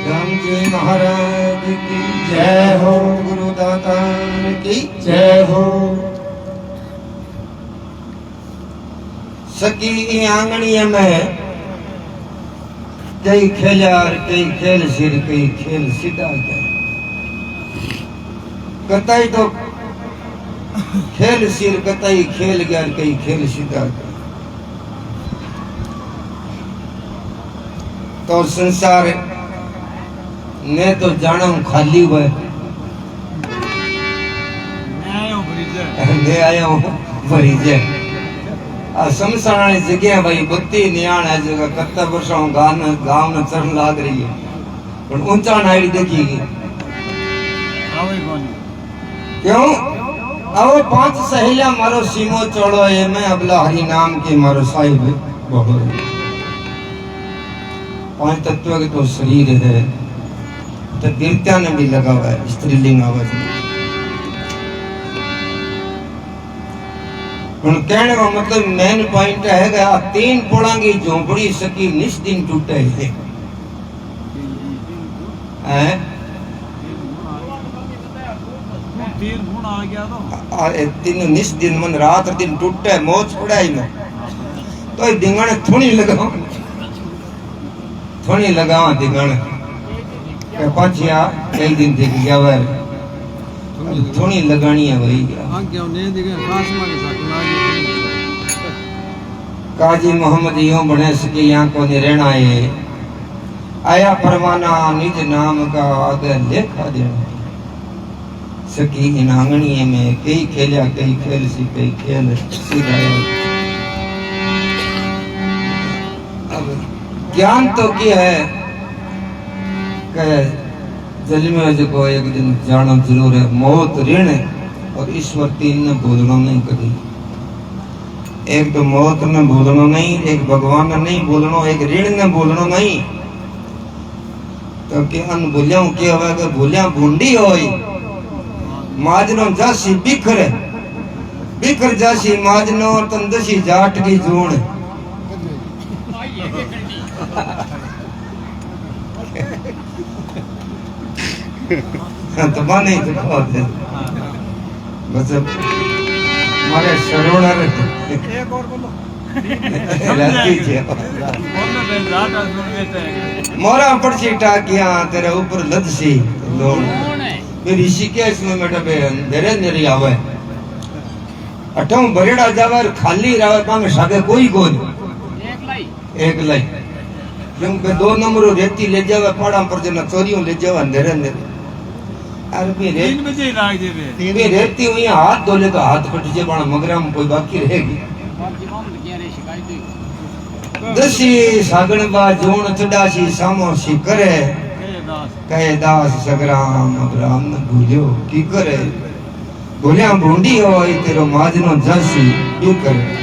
आंगन महाराज की जय हो, गुरुदाता की जय हो। सकी आंगणीय में कई खेलार कई खेल सिर कई खेल सीधा गया कतई तो खेल सिर कतई खेल गया कई खेल सीधा गया। तो संसार ने तो जाना खाली हुआ मैं आया हूँ भरीजे आ समसाणी जगह भाई बत्ती नियाण है जगह कत्ता वर्षों गान गांव न चढ़ लाग रही है पर ऊंचा नाइड देखी क्यों अब 5 सहेलियां मारो सीमो चढ़ो है मैं अबला हरि नाम के मारो साहिब बहुत 5 तत्व के तो शरीर है तो देवता ने भी लगा हुआ है स्त्रीलिंग आवाज में। कहने का मतलब मेन पॉइंट है कि 3 पोड़ा की झोंपड़ी सकी निस दिन टूटे है 3 गुण आ गया तो 3 निस दिन मन रात दिन टूटे मोच पड़ाई में तो दिंगण थोड़ी लगावा दिंगण पाछिया एक दिन देख गया वे थोड़ी लगानी है भाई काजी मोहम्मद यूं बने सके यहाँ को नहीं रहना है आया परवाना निज नाम का आगे लेखा देना सकी इन आंगणीय में कई खेलिया कई खेल सी कई खेल सीधा। अब ज्ञान तो क्या है जल में जो एक दिन जाना जरूर है मौत ऋण और ईश्वर 3 ने बोलना नहीं कभी एक तो मौत ने बोलना नहीं एक भगवान ने नहीं बोलना एक ऋण ने बोलना नहीं तो कि अन बोलिया क्या हुआ कि बोलिया भूंडी होई माजनो जासी बिखर जासी माजनो तंदसी जाट की जोड़ तो माने तो बहुत है बस हमारे सरोवर एक और बोलो मोरा पड़सी टाकिया तेरे ऊपर लदसी लोण फिर ऋषिकेश में मेटा बे अंधेरे अंधेरी आवे अठों बरेड़ा जावे खाली रहे पांगे सागे कोई एक लाई क्योंकि 2 नंबर रेती ले जावे पहाड़ा पर जना चोरियों ले जावे अंधेरे अंधेरे अरे भी 3 बजे लाग जेवे रेती हुई हाथ धोले तो हाथ कट जे बड़ा मगरा में कोई बाकी रहेगी मेरी शिकायत हुई दसी सागण बा जोन चडासी सामोसी करे कहे दास सगराम अब्राम न भूलियो की करे भूलिया भूंडी हो तेरो माजनो जसी की करे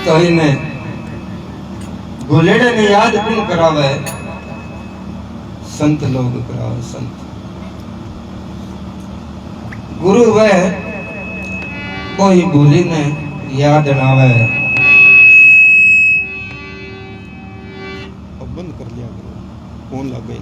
तो इन्हें गुलेड़े ने याद कौन करावे संत लोग करावे संत गुरु वह कोई भूली ने याद नावे अब बंद कर लिया करो फोन लग गई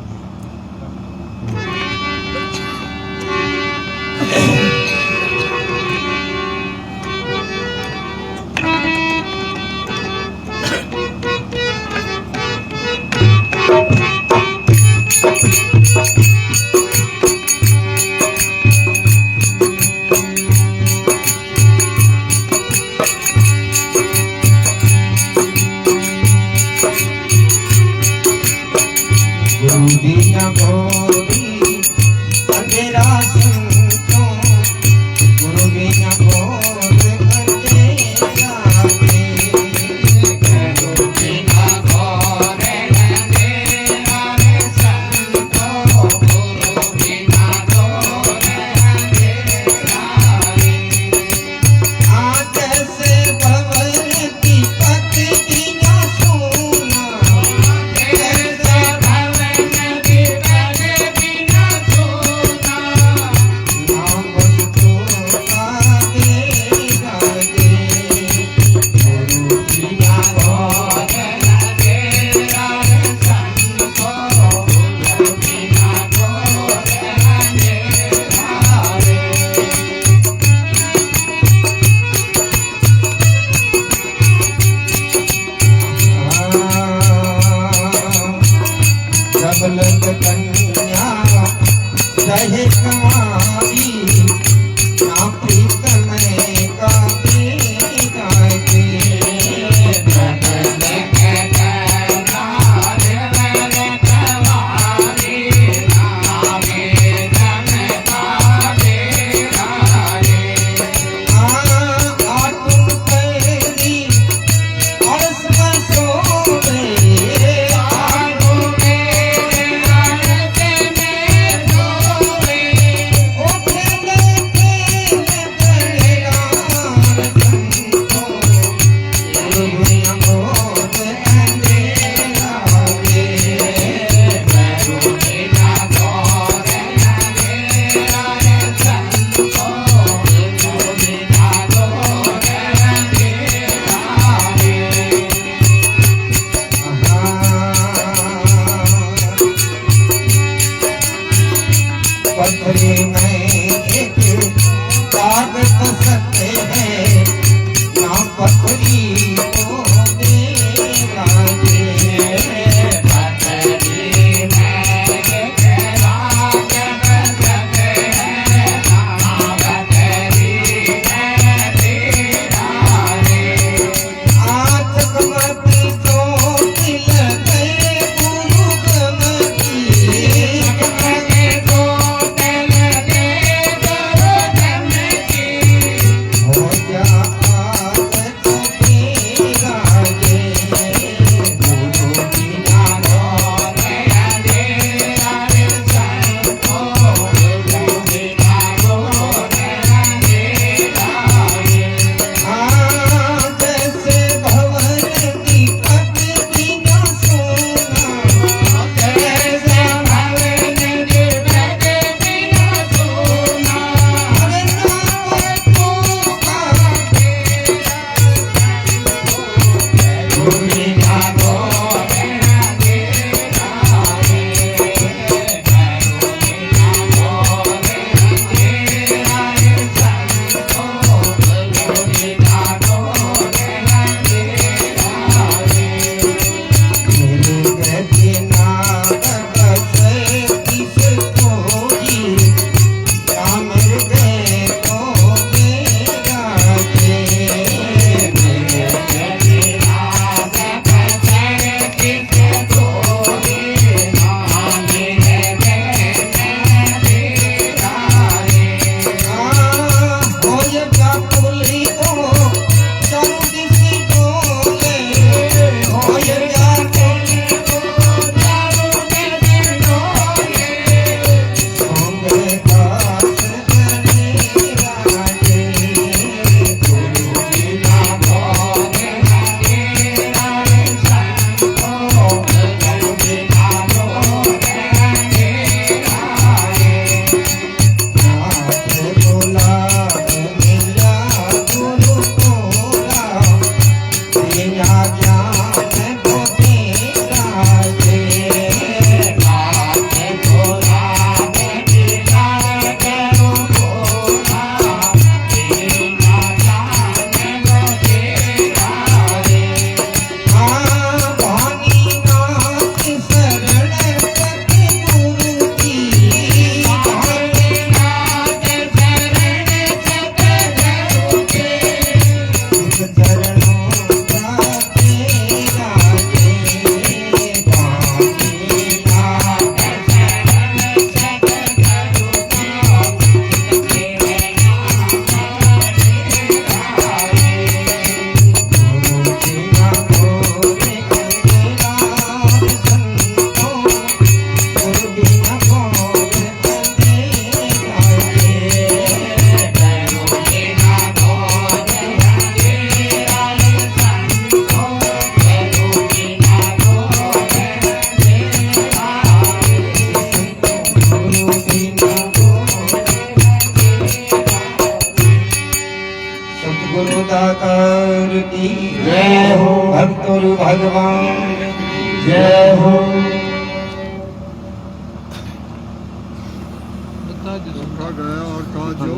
रखा गया और कहा जो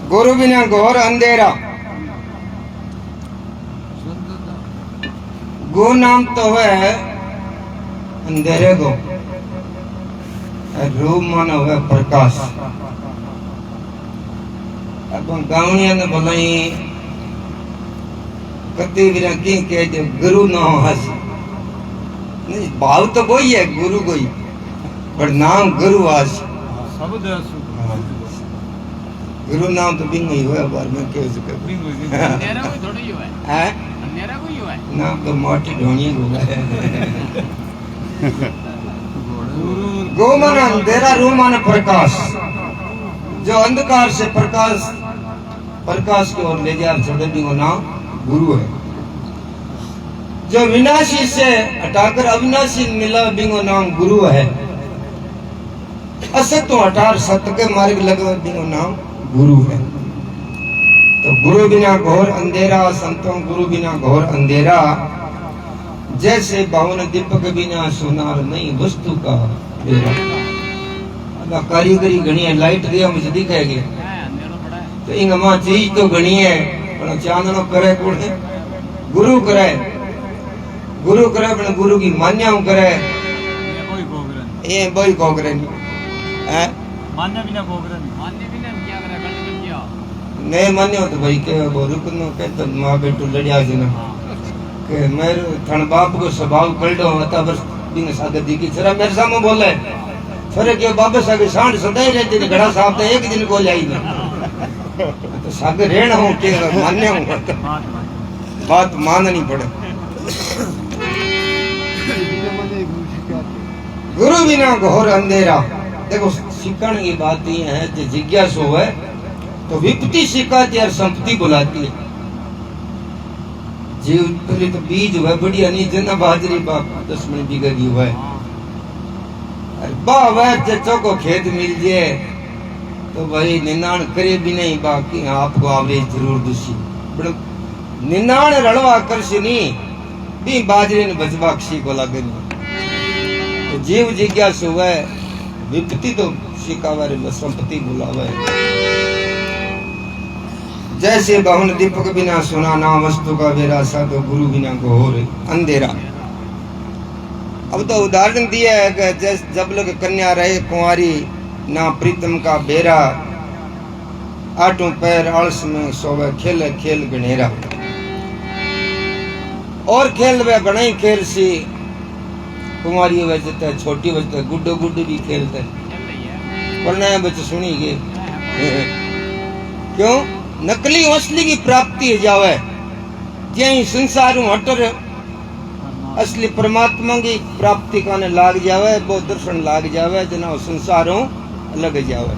गुरु बिना घोर अंधेरा। गो नाम तो है अंधेरे को, रूप माना हुआ प्रकाश। अब गाँवनिया ने बोलाई कति भी की कह दे गुरु ना हो हस नहीं, भाव तो वही है गुरु कोई, पर नाम गुरु आज गुरु नाम तो बिंग ही हुआ बार में कह सके अंधेरा कोई थोड़ा ही हुआ है, है अंधेरा कोई हुआ है। नाम तो मोटी ढोनी हुआ है। गो मन अंधेरा, रू मन प्रकाश। जो अंधकार से प्रकाश की ओर ले जा छोड़ने को नाम गुरु है। जो विनाशी से हटाकर अविनाशी मिला बिंगो नाम गुरु है। असत तो हटार सत्य के मार्ग लगा बिंगो नाम गुरु है। तो गुरु बिना घोर अंधेरा, संतों गुरु बिना घोर अंधेरा। जैसे बावन दीपक बिना सोनार नहीं वस्तु का बेरा। अब कारीगरी घनी है, लाइट दिया मुझे दिखेगी तो इंग मां चीज तो घनी है, पर चांदनो करे कौन है? गुरु करे, गुरु करे पर गुरु की मान्या करे। ये कोई कोगरे नहीं है, मान्य बिना कोगरे नहीं, मान्य बिना क्या करे गलत कर दिया नहीं मान्यो तो भाई के वो रुकनो के तो मां बेटू लड़िया जी ना के मेरे थन बाप को स्वभाव कलडो होता बस बिन सागे दी की जरा मेरे सामने बोले फरे के बाबा सागे सांड सदाई रहती थी घड़ा साहब तो एक दिन को लाई तो सागे रेण हूं के मान्य हूं बात माननी पड़े। गुरु बिना घोर अंधेरा। देखो सीखने की बात ये है कि जिज्ञासु है तो विपत्ति सिखाती है और संपत्ति बुलाती है। जीव पहले तो बीज हुआ बढ़िया नहीं जना बाजरी बाप 10 मिनट बीघा की हुआ है, अरे बाबा चचो को खेत मिल जाए तो भाई निनाण करे भी नहीं, बाकी आपको आवरेज जरूर दूसी बड़ा निनाण रड़वा करसी नहीं भी बाजरे ने बचवाक्षी को लगे नहीं। तो जीव जिज्ञासु है विपत्ति तो सिखावे संपत्ति बुलावे। जैसे बहुन दीपक बिना सुना ना वस्तु का बेरा, सा तो गुरु बिना घोर अंधेरा। अब तो उदाहरण दिया है कि जैसे जब लोग कन्या रहे कुंवारी ना प्रीतम का बेरा, आठों पैर आलस में सोवे खेल खेल गणेरा। और खेल वे गणाई खेल सी कुंवारी वजते छोटी वजते गुड्डो गुड्डो भी खेलते वरना बच्चे सुनी गए क्यों नकली असली की प्राप्ति जावे जय संसार हटर असली परमात्मा की प्राप्ति का लाग जावे वो दर्शन लाग जावे जना संसारों लग जावे।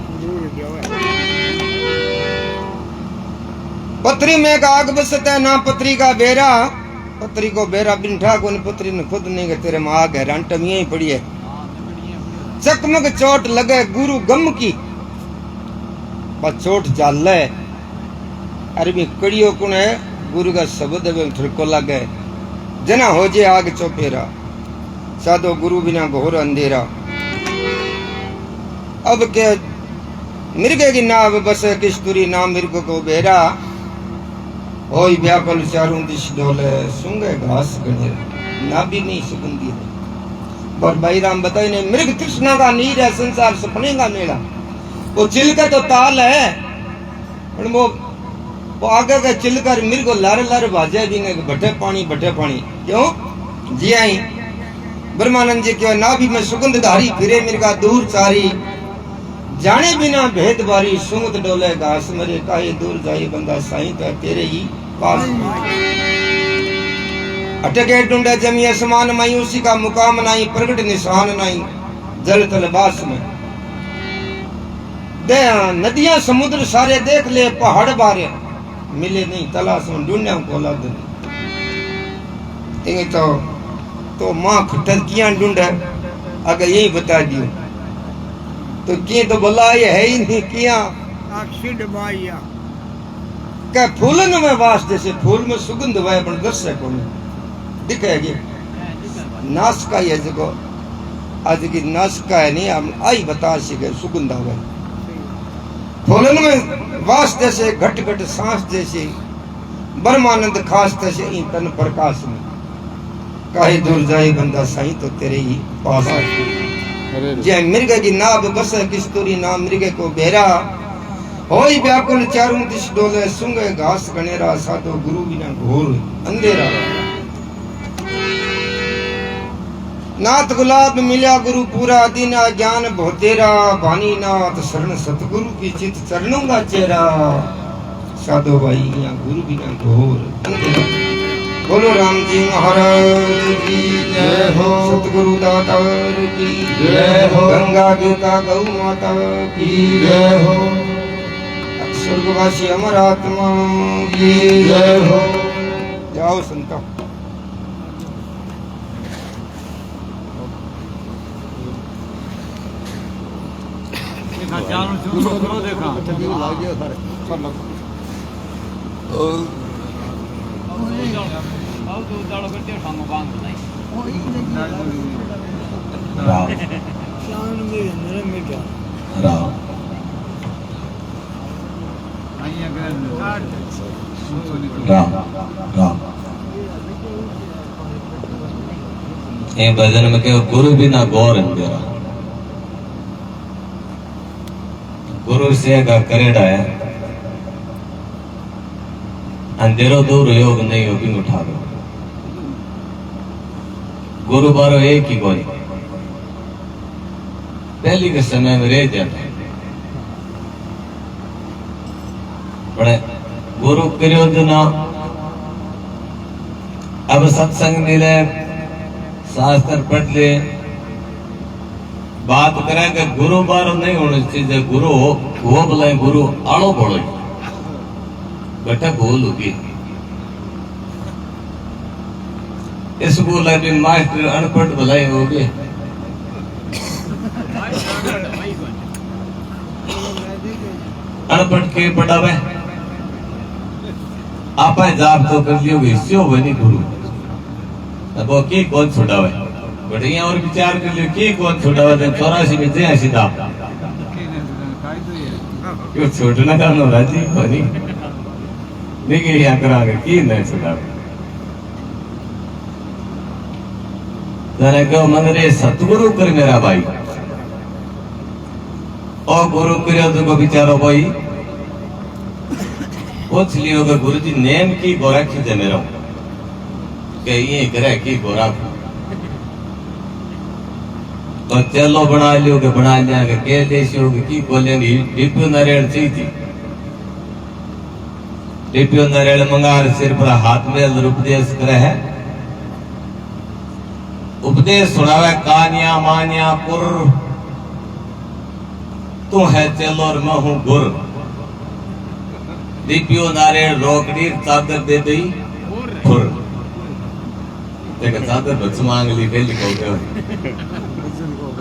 पत्री में का आग बसता ना पत्री का बेरा, पत्री को बेरा बिंठा को पत्री ने खुद नहीं के तेरे में आग है रांटम यही पड़ी है। चकमक चोट लगे गुरु गम की पर चोट चाल है, अरबी कड़ियो कुण है गुरु का शब्द को लगे जना हो जे आग चौपेरा, साधो गुरु बिना घोर अंधेरा। अब के मिर्गे की नाव बसे किस्तुरी ना मिर्ग को बेरा, होई व्याकुल चारों दिश डोले सुंगे घास गणेरा। ना भी नहीं सुगंधी है और भाई राम बताए ने मृग तृष्णा का नीर है संसार सपने का मेला। वो चिलका तो ताल है और वो आगे का चिलकर मृग को लारे लारे बाजे भी ने बटे पानी क्यों जी आई ब्रह्मानंद जी क्यों ना भी मैं सुगंध धारी फिरे मिर्गा दूर चारी, जाने बिना भेद बारी सुगंध डोले घास मरे काहे दूर जाए बंदा साईं तो तेरे ही पास। अटके ढूंढे जमी आसमान माई उसी का मुकाम नहीं, प्रगट निशान नहीं जल तल बास में। दे नदियां समुद्र सारे देख ले पहाड़ बारे मिले नहीं तलाश में ढूंढा कोला दिन तो माँ खट्टर किया ढूंढे अगर यही बता दियो तो किए तो बोला ये है ही नहीं किया क्या फूलन में वास जैसे फूल में सुगंध वाय पर दर्शक को दिखेगी नाश का ये जगह आज की नाशका है नहीं हम आई बता सके सुगंधा है फूलन में वास जैसे घट घट सांस जैसे ब्रह्मानंद खास जैसे इन तन प्रकाश में काहे दूर जाए बंदा साईं तो तेरे ही पास जय मृग की नाभ बस किस्तूरी नाम मृग को बेरा होई व्याकुल चारों दिश डोले सुंगे घास गनेरा साधो गुरु बिना घोर अंधेरा नाथ गुलाब मिला गुरु पूरा दीना ज्ञान बहुतेरा भानी नाथ शरण सतगुरु की चित चरणों का चेहरा साधो भाई यहाँ गुरु बिना घोर अंधेरा बोलो राम जी महाराज की जय हो सतगुरु दातार की जय हो गंगा गीता गौ माता की जय हो स्वर्गवासी अमर आत्मा की जय हो जाओ संता देखा चारों चुनो करो देखा आओ तो उदाड़ो करते ठांगो बांध नहीं राम चांद में क्या राम आइए अगर राम राम ये भजन में कहो गुरु बिना गौर अंधेरा गुरु से का करेड़ा है अंधेरो दूर योग नहीं होगी उठा दो गुरु बारो एक ही कोई पहली के समय में रह जाता बड़े गुरु करियो जो ना अब सत्संग मिले शास्त्र पढ़ ले बात करेंगे गुरु बारो नहीं होनी चाहिए गुरु वो बोले गुरु आड़ो बोलो बेटा भूल होगी स्कूल है भी मास्टर अनपढ़ भलाई हो गए अनपढ़ के पढ़ावे आप जाप तो कर लियो हिस्सो बनी गुरु अब वो की कौन छुड़ावे बढ़िया और विचार कर लियो की कौन छुड़ावे तो 84 में जे सीधा क्यों छोड़ना का नो राजी बनी देखिए यहाँ करागे की नहीं छुड़ावे तने कहो मंदिरे सतगुरु कर मेरा भाई और गुरु करियो तो को बिचारो भाई पूछ लियो कि गुरु जी नेम की गोरा खींचे मेरा के ये करे की गोरा तो चलो बना लियो के बना लिया के देशियो की बोलेंगे डिप्यो नरेड़ चाहिए डिप्यो नरेड़ मंगार सिर पर हाथ में उपदेश करे है उपदेश सुनावे कानिया मानिया पुर तू है चलोर मैं हूं गुर दीपियो नारेड़ रोकड़ी चादर दे दी फुर देखा चादर बच मांग ली पहली को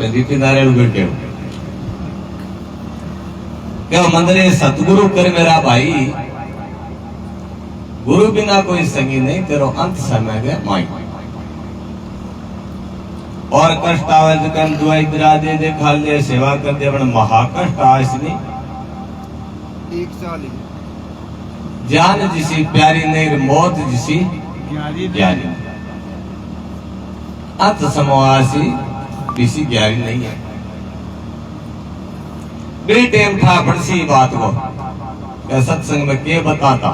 दीपी नारेड़ गुर क्या मंदिरे सतगुरु कर मेरा भाई गुरु बिना कोई संगी नहीं तेरो अंत समय गए माई और कष्ट आवे तो कम दुआई बिरा दे खा ले सेवा कर दे बड़ा महाकष्ट आसनी एक साल जान जिसी प्यारी नहीं मौत जिसी प्यारी अंत समवासी किसी ग्यारी नहीं है बे टाइम था बड़ी बात को क्या सत्संग में के बताता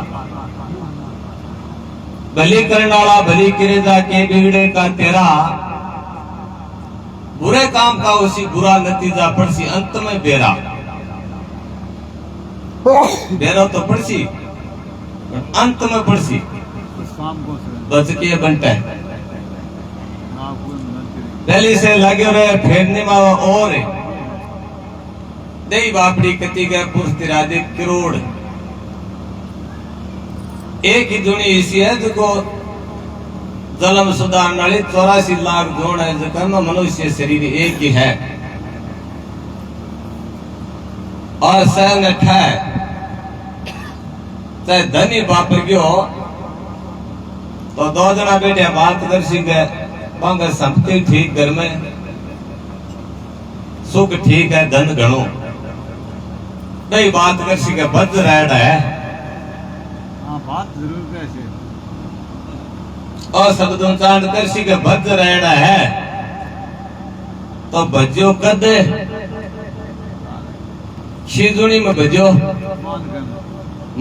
भली करने वाला भली करे जाके बिगड़े का तेरा बुरे काम का उसी बुरा नतीजा पड़सी अंत में बेरा बेरा तो पड़सी अंत में पड़सी बच के बनता है पहले से लगे रहे फेरने में और दही बापड़ी कती गए पुरुष तिरादे करोड़ एक ही दुनिया ऐसी है जो जलम सुधार नाली 84 लाख जोड़ है जो कर्म मनुष्य शरीर एक ही है और सहन है चाहे धनी बापर गयो तो 2 जना बेटे बात कर सी गए पंग संपत्ति ठीक घर में सुख ठीक है धन घणो नहीं बात कर सी के बद रहना है हाँ बात जरूर कैसे और शब्दों चांद कर सी के बद रहना है तो भजो कद शीजुनी में भजो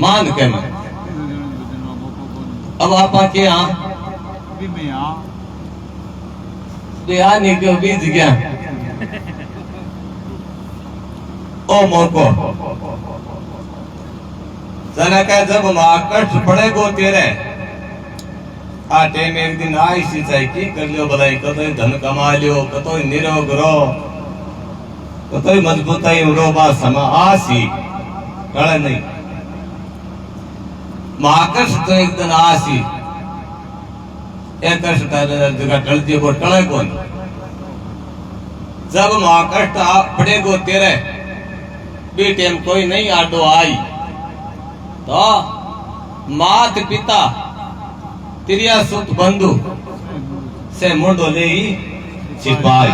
मान के में अब आप के यहाँ नहीं क्यों बीत गया ओ मोको जना का जब कष्ट पड़ेगो तेरे आटे में एक दिन आई सी चाहे की कर लियो भलाई कतोई धन कमा लियो कतोई निरोग रो कतोई मजबूताई रो बा समा आसी कळे नहीं महाकष्ट तो एक दिन आसी एक कष्ट जगह टलती को टले कौन जब महाकष्ट पड़ेगो तेरे बेटे में कोई नहीं आडो आई तो मात पिता तिरिया सुत बंधु से मुंडो ले ही छिपाई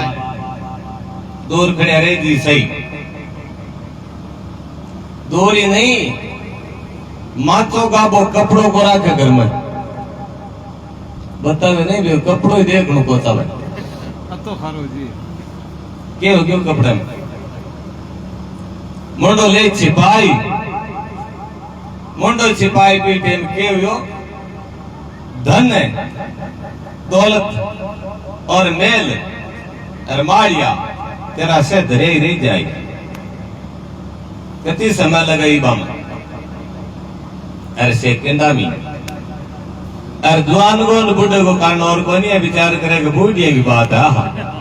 दूर खड़े रे जी सही दूरी नहीं माचो का वो कपड़ों को रखे घर में बतावे नहीं भी कपड़ों ही देख लो कोता है तो खारो जी क्यों कपड़े में मुंडो ले छिपाई मुंडो छिपाई पीटे में क्यों धन दौलत और मेल और मारिया तेरा से धरे ही रह जाएगी कितनी समय लगाई बाम अरे सेकंडा में अरे जवान को बुढ़े को कारण और को नहीं विचार करेगा बूढ़िया की बात है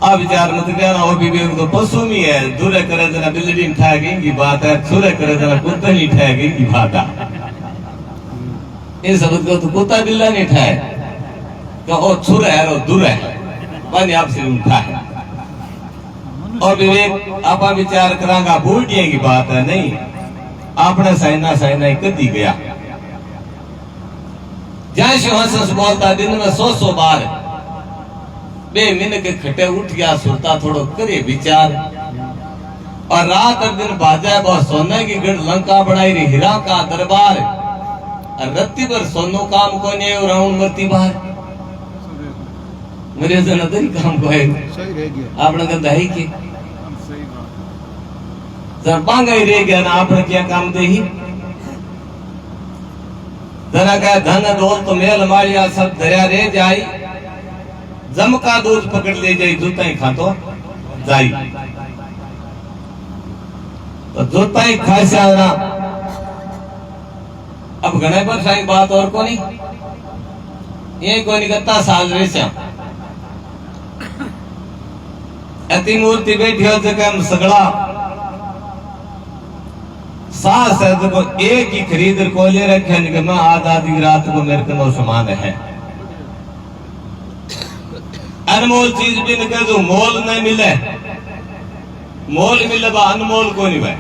आ विचार मत कहना वो भी तो पशु में है दूरे करे जना बिजली में ठहरेगी की बात है छुरे करे जना कुत्ते नहीं ठहरेगी की बात है इस शब्द को तो कुत्ता बिल्ला नहीं ठहरे क्या वो छुरे है और दूर है पानी आपसे उठा है और विवेक आप विचार करांगा बूढ़िया की बात है नहीं आपने सहना सहना कदी गया जय शिवहंस बोलता दिन में 100 बार बे मिन के खटे उठ गया सुरता थोड़ो करे विचार और रात और दिन बाजा बहुत सोने की गढ़ लंका बनाई रही हीरा का दरबार और रत्ती पर सोनो काम को नहीं और राउंड मरती बाहर मेरे से नजर काम को है सही रह गया आपने कहता है कि सही बात जरा बांगा ही रह गया ना आपने क्या काम दे ही जरा का धन दौलत तो मेल मारिया सब दरिया रह जाई जम का दूध पकड़ ले जाई जूता ही खातो जाई तो जूता ही खासा ना अब गणे पर साई बात और को नहीं ये कोई नहीं करता साल रे से अति मूर्ति बैठी हो जगह हम सगड़ा सास है तो एक ही खरीद को ले रखे कि मैं आधी रात को मेरे को सामान है अनमोल चीज भी निकल जो मोल नहीं मिले मोल मिले बा अनमोल को नहीं भाई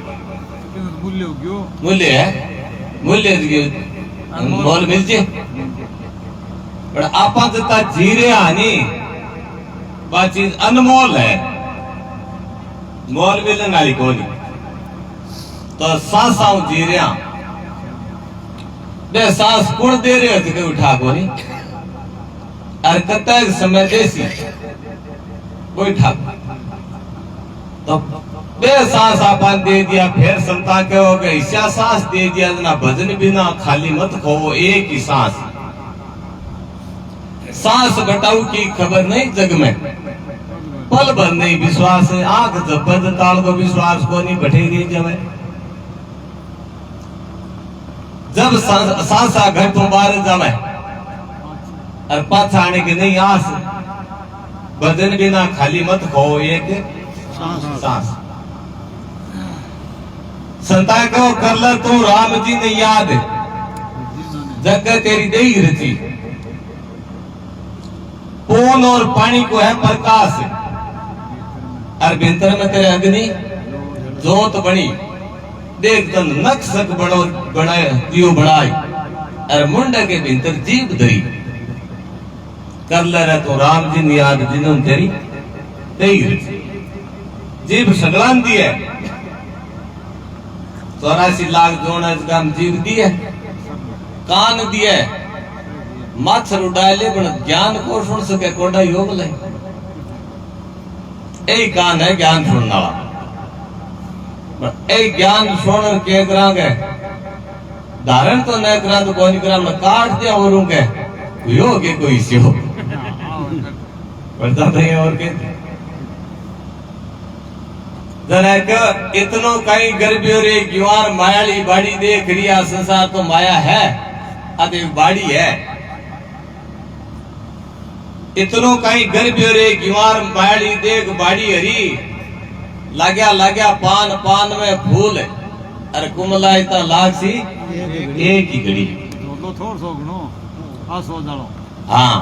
मूल्य हो गयो मूल्य है मूल्य मोल मिल जे पर आपा जता जीरे आनी बा चीज अनमोल है मोल मिलने वाली को नहीं तो सासाऊ जीरिया बे सास कुण दे रहे थे कि उठा को नहीं और कत्ता समय देसी कोई ठाक तो बे सांस आपन दे दिया फिर संता के हो गए इसा सांस दे दिया ना भजन बिना खाली मत खो एक ही सांस सांस घटाऊ की खबर नहीं जग में पल भर नहीं विश्वास है आंख जबद ताल को विश्वास को नहीं बैठेगी जब जब सांसा घर तुम बाहर जावे और पाछा आने के नहीं आस भजन बिना खाली मत खो एक सांस संता को कर ल तू राम जी ने याद जग तेरी दई रची पून और पानी को है प्रकाश और भीतर में तेरे अग्नि जोत बनी देख तन नक्शक बनो बनाए दियो बढ़ाई और मुंडा के भीतर जीव दई कर ले रहा तो राम जी ने याद जिन्होंने तेरी दई रची जीभ सगलान दी है 84 लाख जोड़ काम जीभ दी है कान दिए माछर उड़ाए पण ज्ञान को सुन सके कोडा योग ले ए कान है ज्ञान सुनने वाला ए ज्ञान सुन के करांगे धारण तो न करा तो कोई करा मैं काट दिया औरों के यो के कोई सियो पता नहीं और के जरा के इतनो कई गर्भियों रे ग्वार मायाली बाड़ी देख रिया संसार तो माया है अरे बाड़ी है इतनो कई गर्भियों रे ग्वार मायाली देख बाड़ी हरी लाग्या लाग्या पान पान में फूल अरे कुमला इतना लाग सी एक ही घड़ी तो थोड़ सो गनो आ सो जानो हाँ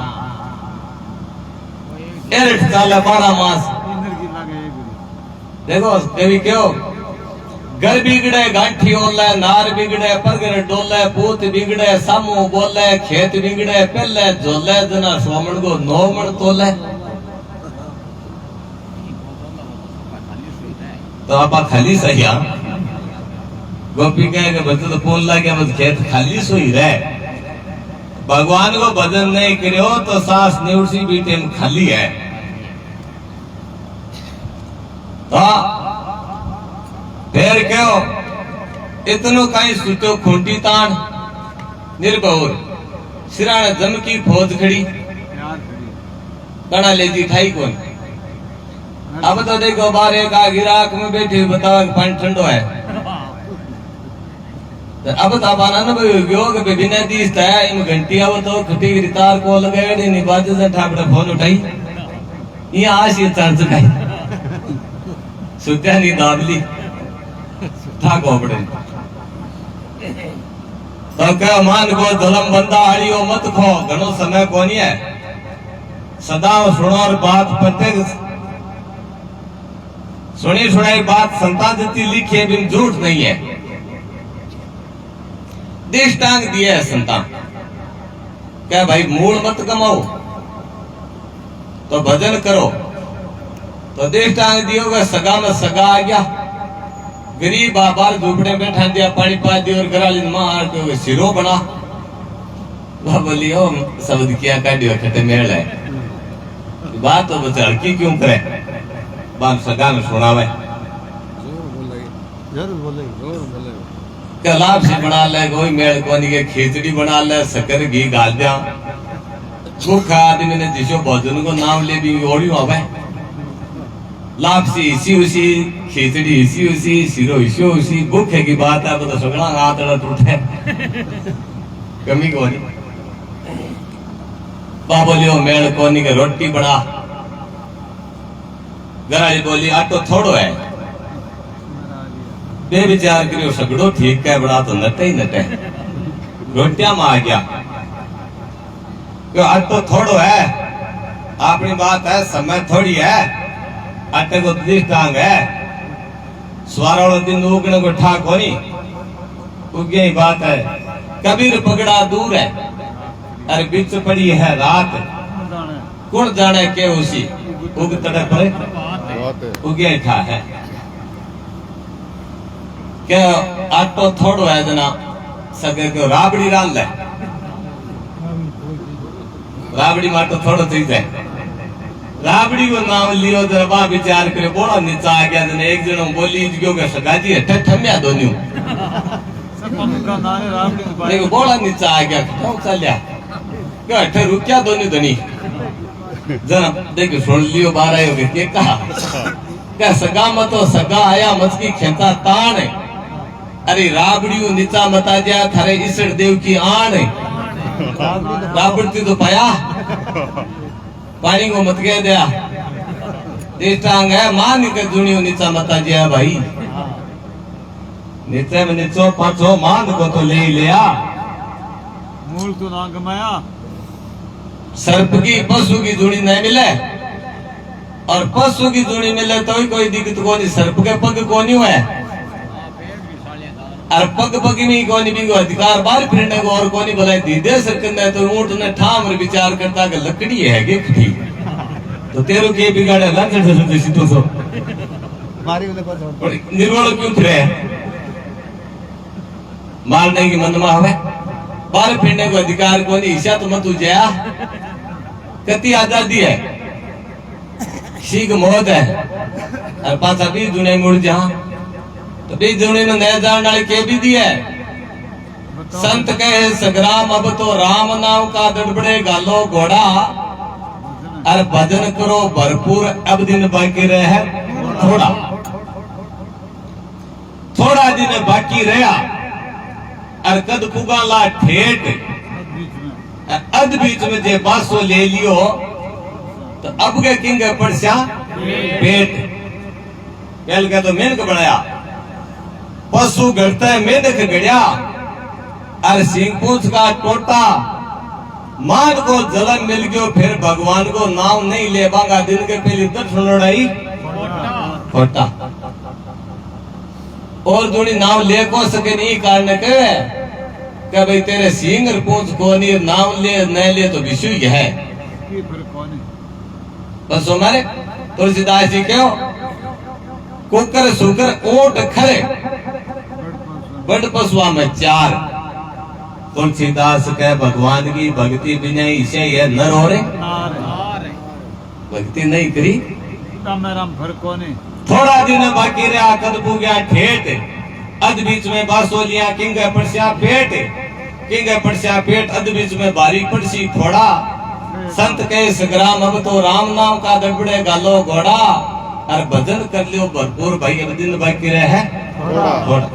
एरठ साल 12 मास इंद्र की लागे एक घड़ी देखो कभी क्यों घर बिगड़े गांठी ओले नार बिगड़े परगर डोले पूत बिगड़े सामू बोले खेत बिगड़े पहले झोले जना सोमण को 9 मण तोले तो आपा खाली सही गोपी कहे कि बच्चों तो पोल ला के बस खेत खाली सोई रहे भगवान को भजन नहीं करो तो सांस निवसी भी टाइम खाली है तो फिर क्यों इतनो कहीं सुचो खूंटी तान निर्भर सिराने जम की फौज खड़ी यार खड़ी कणा ले जी ठाई कौन अब तो देखो बाहर एक गिराक में बैठे बताओ पानी ठंडो है अब ताबाना न योग पे बिना दीस था इन घंटी अब तो खटी रितार को लगाए नहीं बाजे से ठापड़ा फोन उठाई ये आज ये चांस नहीं सुत्या नहीं दाबली था कोपड़े तो क्या मान को धलम बंदा आड़ियो मत खो घणो समय कोनी है सदा सुनो और बात प्रत्येक सुनी सुनाई बात संता जती लिखी है बिन झूठ नहीं है देश टांग दिया है संतान क्या भाई मूल मत कमाओ तो भजन करो तो देश टांग दियोगे सगा में सगा आ गया गरीब बाबार झूपड़े में बैठा दिया पानी पा दिया और गराली मां आटे सिरो बना वह बोली ओ शब्द किया काटियो खटे मेल है बात तो बच्चा हल्की क्यों करे बाप सगा में सुनावे जरूर बोले क्या लाभ से बना ले कोई मेल कोनी के खिचड़ी बना ले शक्कर घी डाल दिया भूखा आदमी ने जिसो भोजन को नाम ले भी ओढ़ी आवे लाभ से इसी उसी खिचड़ी इसी उसी सिरो इसी उसी भूखे की बात है तो सगड़ा हाथ टूटे कमी कोनी बा बोलियो मेल कोनी के रोटी बना गराली बोली आटो थोड़ो है बे विचार करियो सगड़ो ठीक है बड़ा तो नटे ही नटे रोटिया में आ गया क्यों आटो थोड़ो है अपनी बात है समय थोड़ी है आटे को टांग है स्वारों दिन उगने को ठाक होनी उगे ही बात है कबीर पगड़ा दूर है अरे बीच पड़ी है रात कौन जाने के उसी उग तड़े पड़े उगे ठा है क्या आटो थोड़ो है जना सके क्यों राबड़ी डाल ले राबड़ी माटो थोड़ो थी जाए राबड़ी को नाम लियो जरा बा विचार करे बोला नीचा आ गया जने एक जनो बोली जो के सगाजी है ठठम्या दोन्यू का नारे राम के पाए देखो बोला नीचा आ गया क्यों चलिया क्या ठे रुकिया दोन्यू धनी जना देखो सुन लियो बाहर आयो के कहा क्या सगा मतो सगा आया मचकी खेता ताण है अरे राबड़ियो नीचा मता जा थारे ईश्वर देव की आन है राबड़ती तो पाया पानी को मत कह दिया देश टांग है मान के दुनियो नीचा मता जा भाई नीचे में नीचो पाछो मान को तो ले लिया मूल तो ना कमाया सर्प की पशु की जोड़ी नहीं मिले और पशु की जोड़ी मिले तो ही कोई दिक्कत को नहीं सर्प के पग को नहीं हुआ और पग पग में कोनी भी अधिकार बाहर फिरने को और कोनी बोला दीदे सरकंदा तो ऊंट ने ठाम और विचार करता कि लकड़ी है गिफ्ट तो तेरो के बिगाड़े लंचड़ से सीधो सो और निर्वल क्यों फिरे मारने की मन में हवे बाल फिरने को अधिकार को नहीं ईशा तो मत जया कति आजादी है शीख मौत है और पांच अभी दुनिया मुड़ जा तो भी दुनिया में नया जान डाले के भी दिया है संत कहे संग्राम अब तो राम नाम का दड़बड़े गालो घोड़ा और भजन करो भरपूर अब दिन बाकी रहे थोड़ा थोड़ा दिन बाकी रहा और कद पुगाला ठेठ अद बीच में जे बासो ले लियो तो अब के किंग पड़सा पेट पहल के तो मेनक बनाया पशु गढ़ता है मेंढक गड़िया और सिंह पूछ का टोटा मान को जलन मिल गयो फिर भगवान को नाम नहीं ले पागा दिन के पहले दर्शन लड़ाई खोटा और जोड़ी नाम ले को सके नहीं कारण के भाई तेरे सिंह पूछ को नहीं नाम ले न ले तो विषय है बस हमारे तुलसीदास जी क्यों कुकर सुकर ऊंट खरे बड़ पशुआ में चार तुलसीदास कह भगवान की भक्ति बिना इसे यह नर हो रे भक्ति नहीं करी थोड़ा दिन बाकी रहा कद गया ठेठ अद बीच में बासोलिया किंग पड़सिया पेट अद बीच में बारी पड़सी थोड़ा संत कहे संग्राम अब तो राम नाम का दड़बड़े गालो घोड़ा और भजन कर लियो भरपूर भाई अब दिन बाकी रहे थोड़ा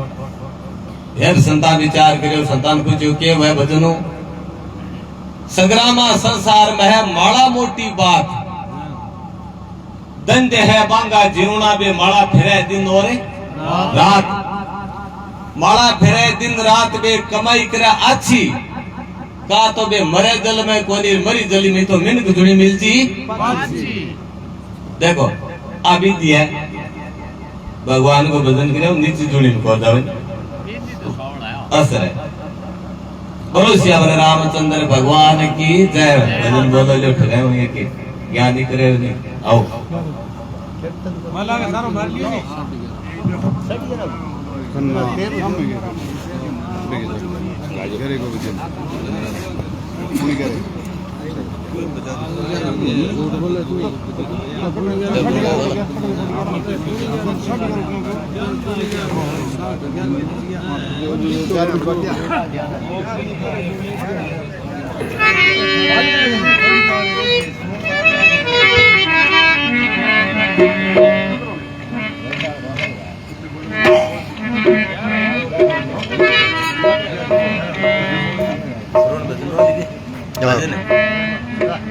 यार संतान विचार करो संतान पूछो के वह भजनो संग्रामा संसार में है माड़ा मोटी बात दंड है बांगा जीवना बे माड़ा फिरे दिन और रात माड़ा फिरे दिन रात बे कमाई करे अच्छी का तो बे मरे जल में कोनी मरी जली में तो मिनक जुड़ी मिलती देखो अभी दिया भगवान को भजन करे नीचे जुड़ी में को जावे असर है बोलो श्याम रामचंद्र भगवान की जय भजन बोलो जो ठगे हुए के ज्ञानी करे नहीं आओ मला का सारो मार लियो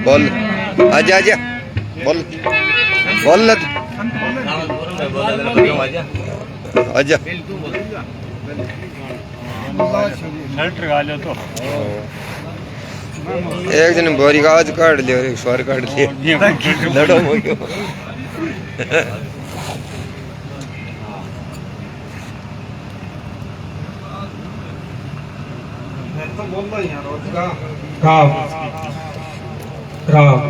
बोल आजा आजा बोल बोल आजा एक दिन बोरी का आज काट लिया और एक स्वर काट लिया लड़ो हो गयो तो बोल रहा यार उसका राम राम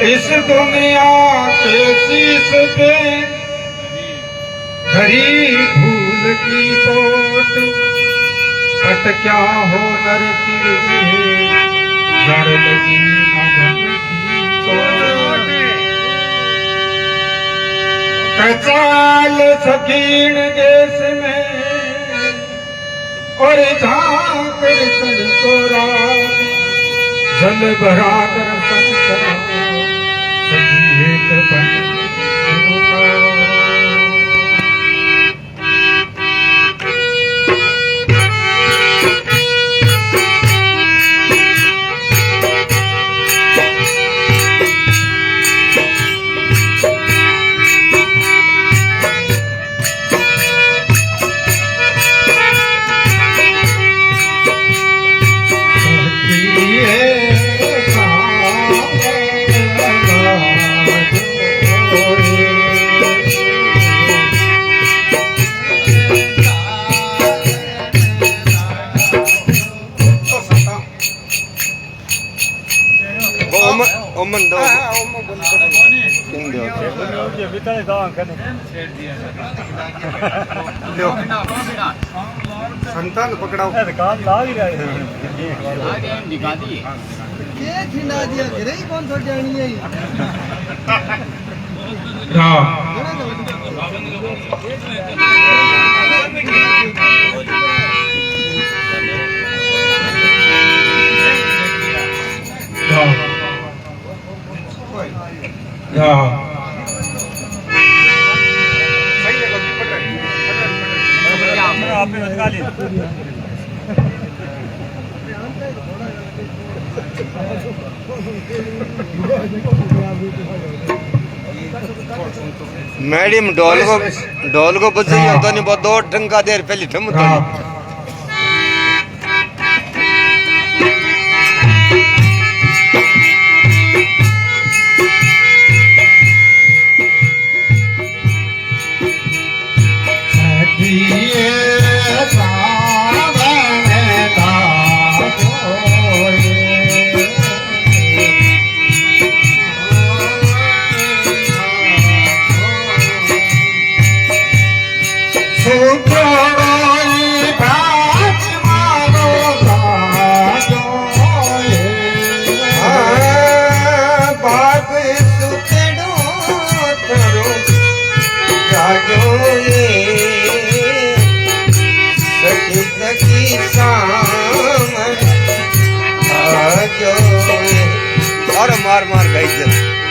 इस दुनिया के शीश पे धरी फूल की पोट कट क्या हो नर की जड़ लगी अधम की चोट कचाल सकीन देश में और झांकर चल को रात जल भरा कर संकरा एक बन संतान पकड़ाओ के खिंडा दिया घरे ही कौन थोड़ी जानी है मैडम ढोल को बजे तो नहीं बहुत 2 टंका देर पहले ठम तो और मार मार गई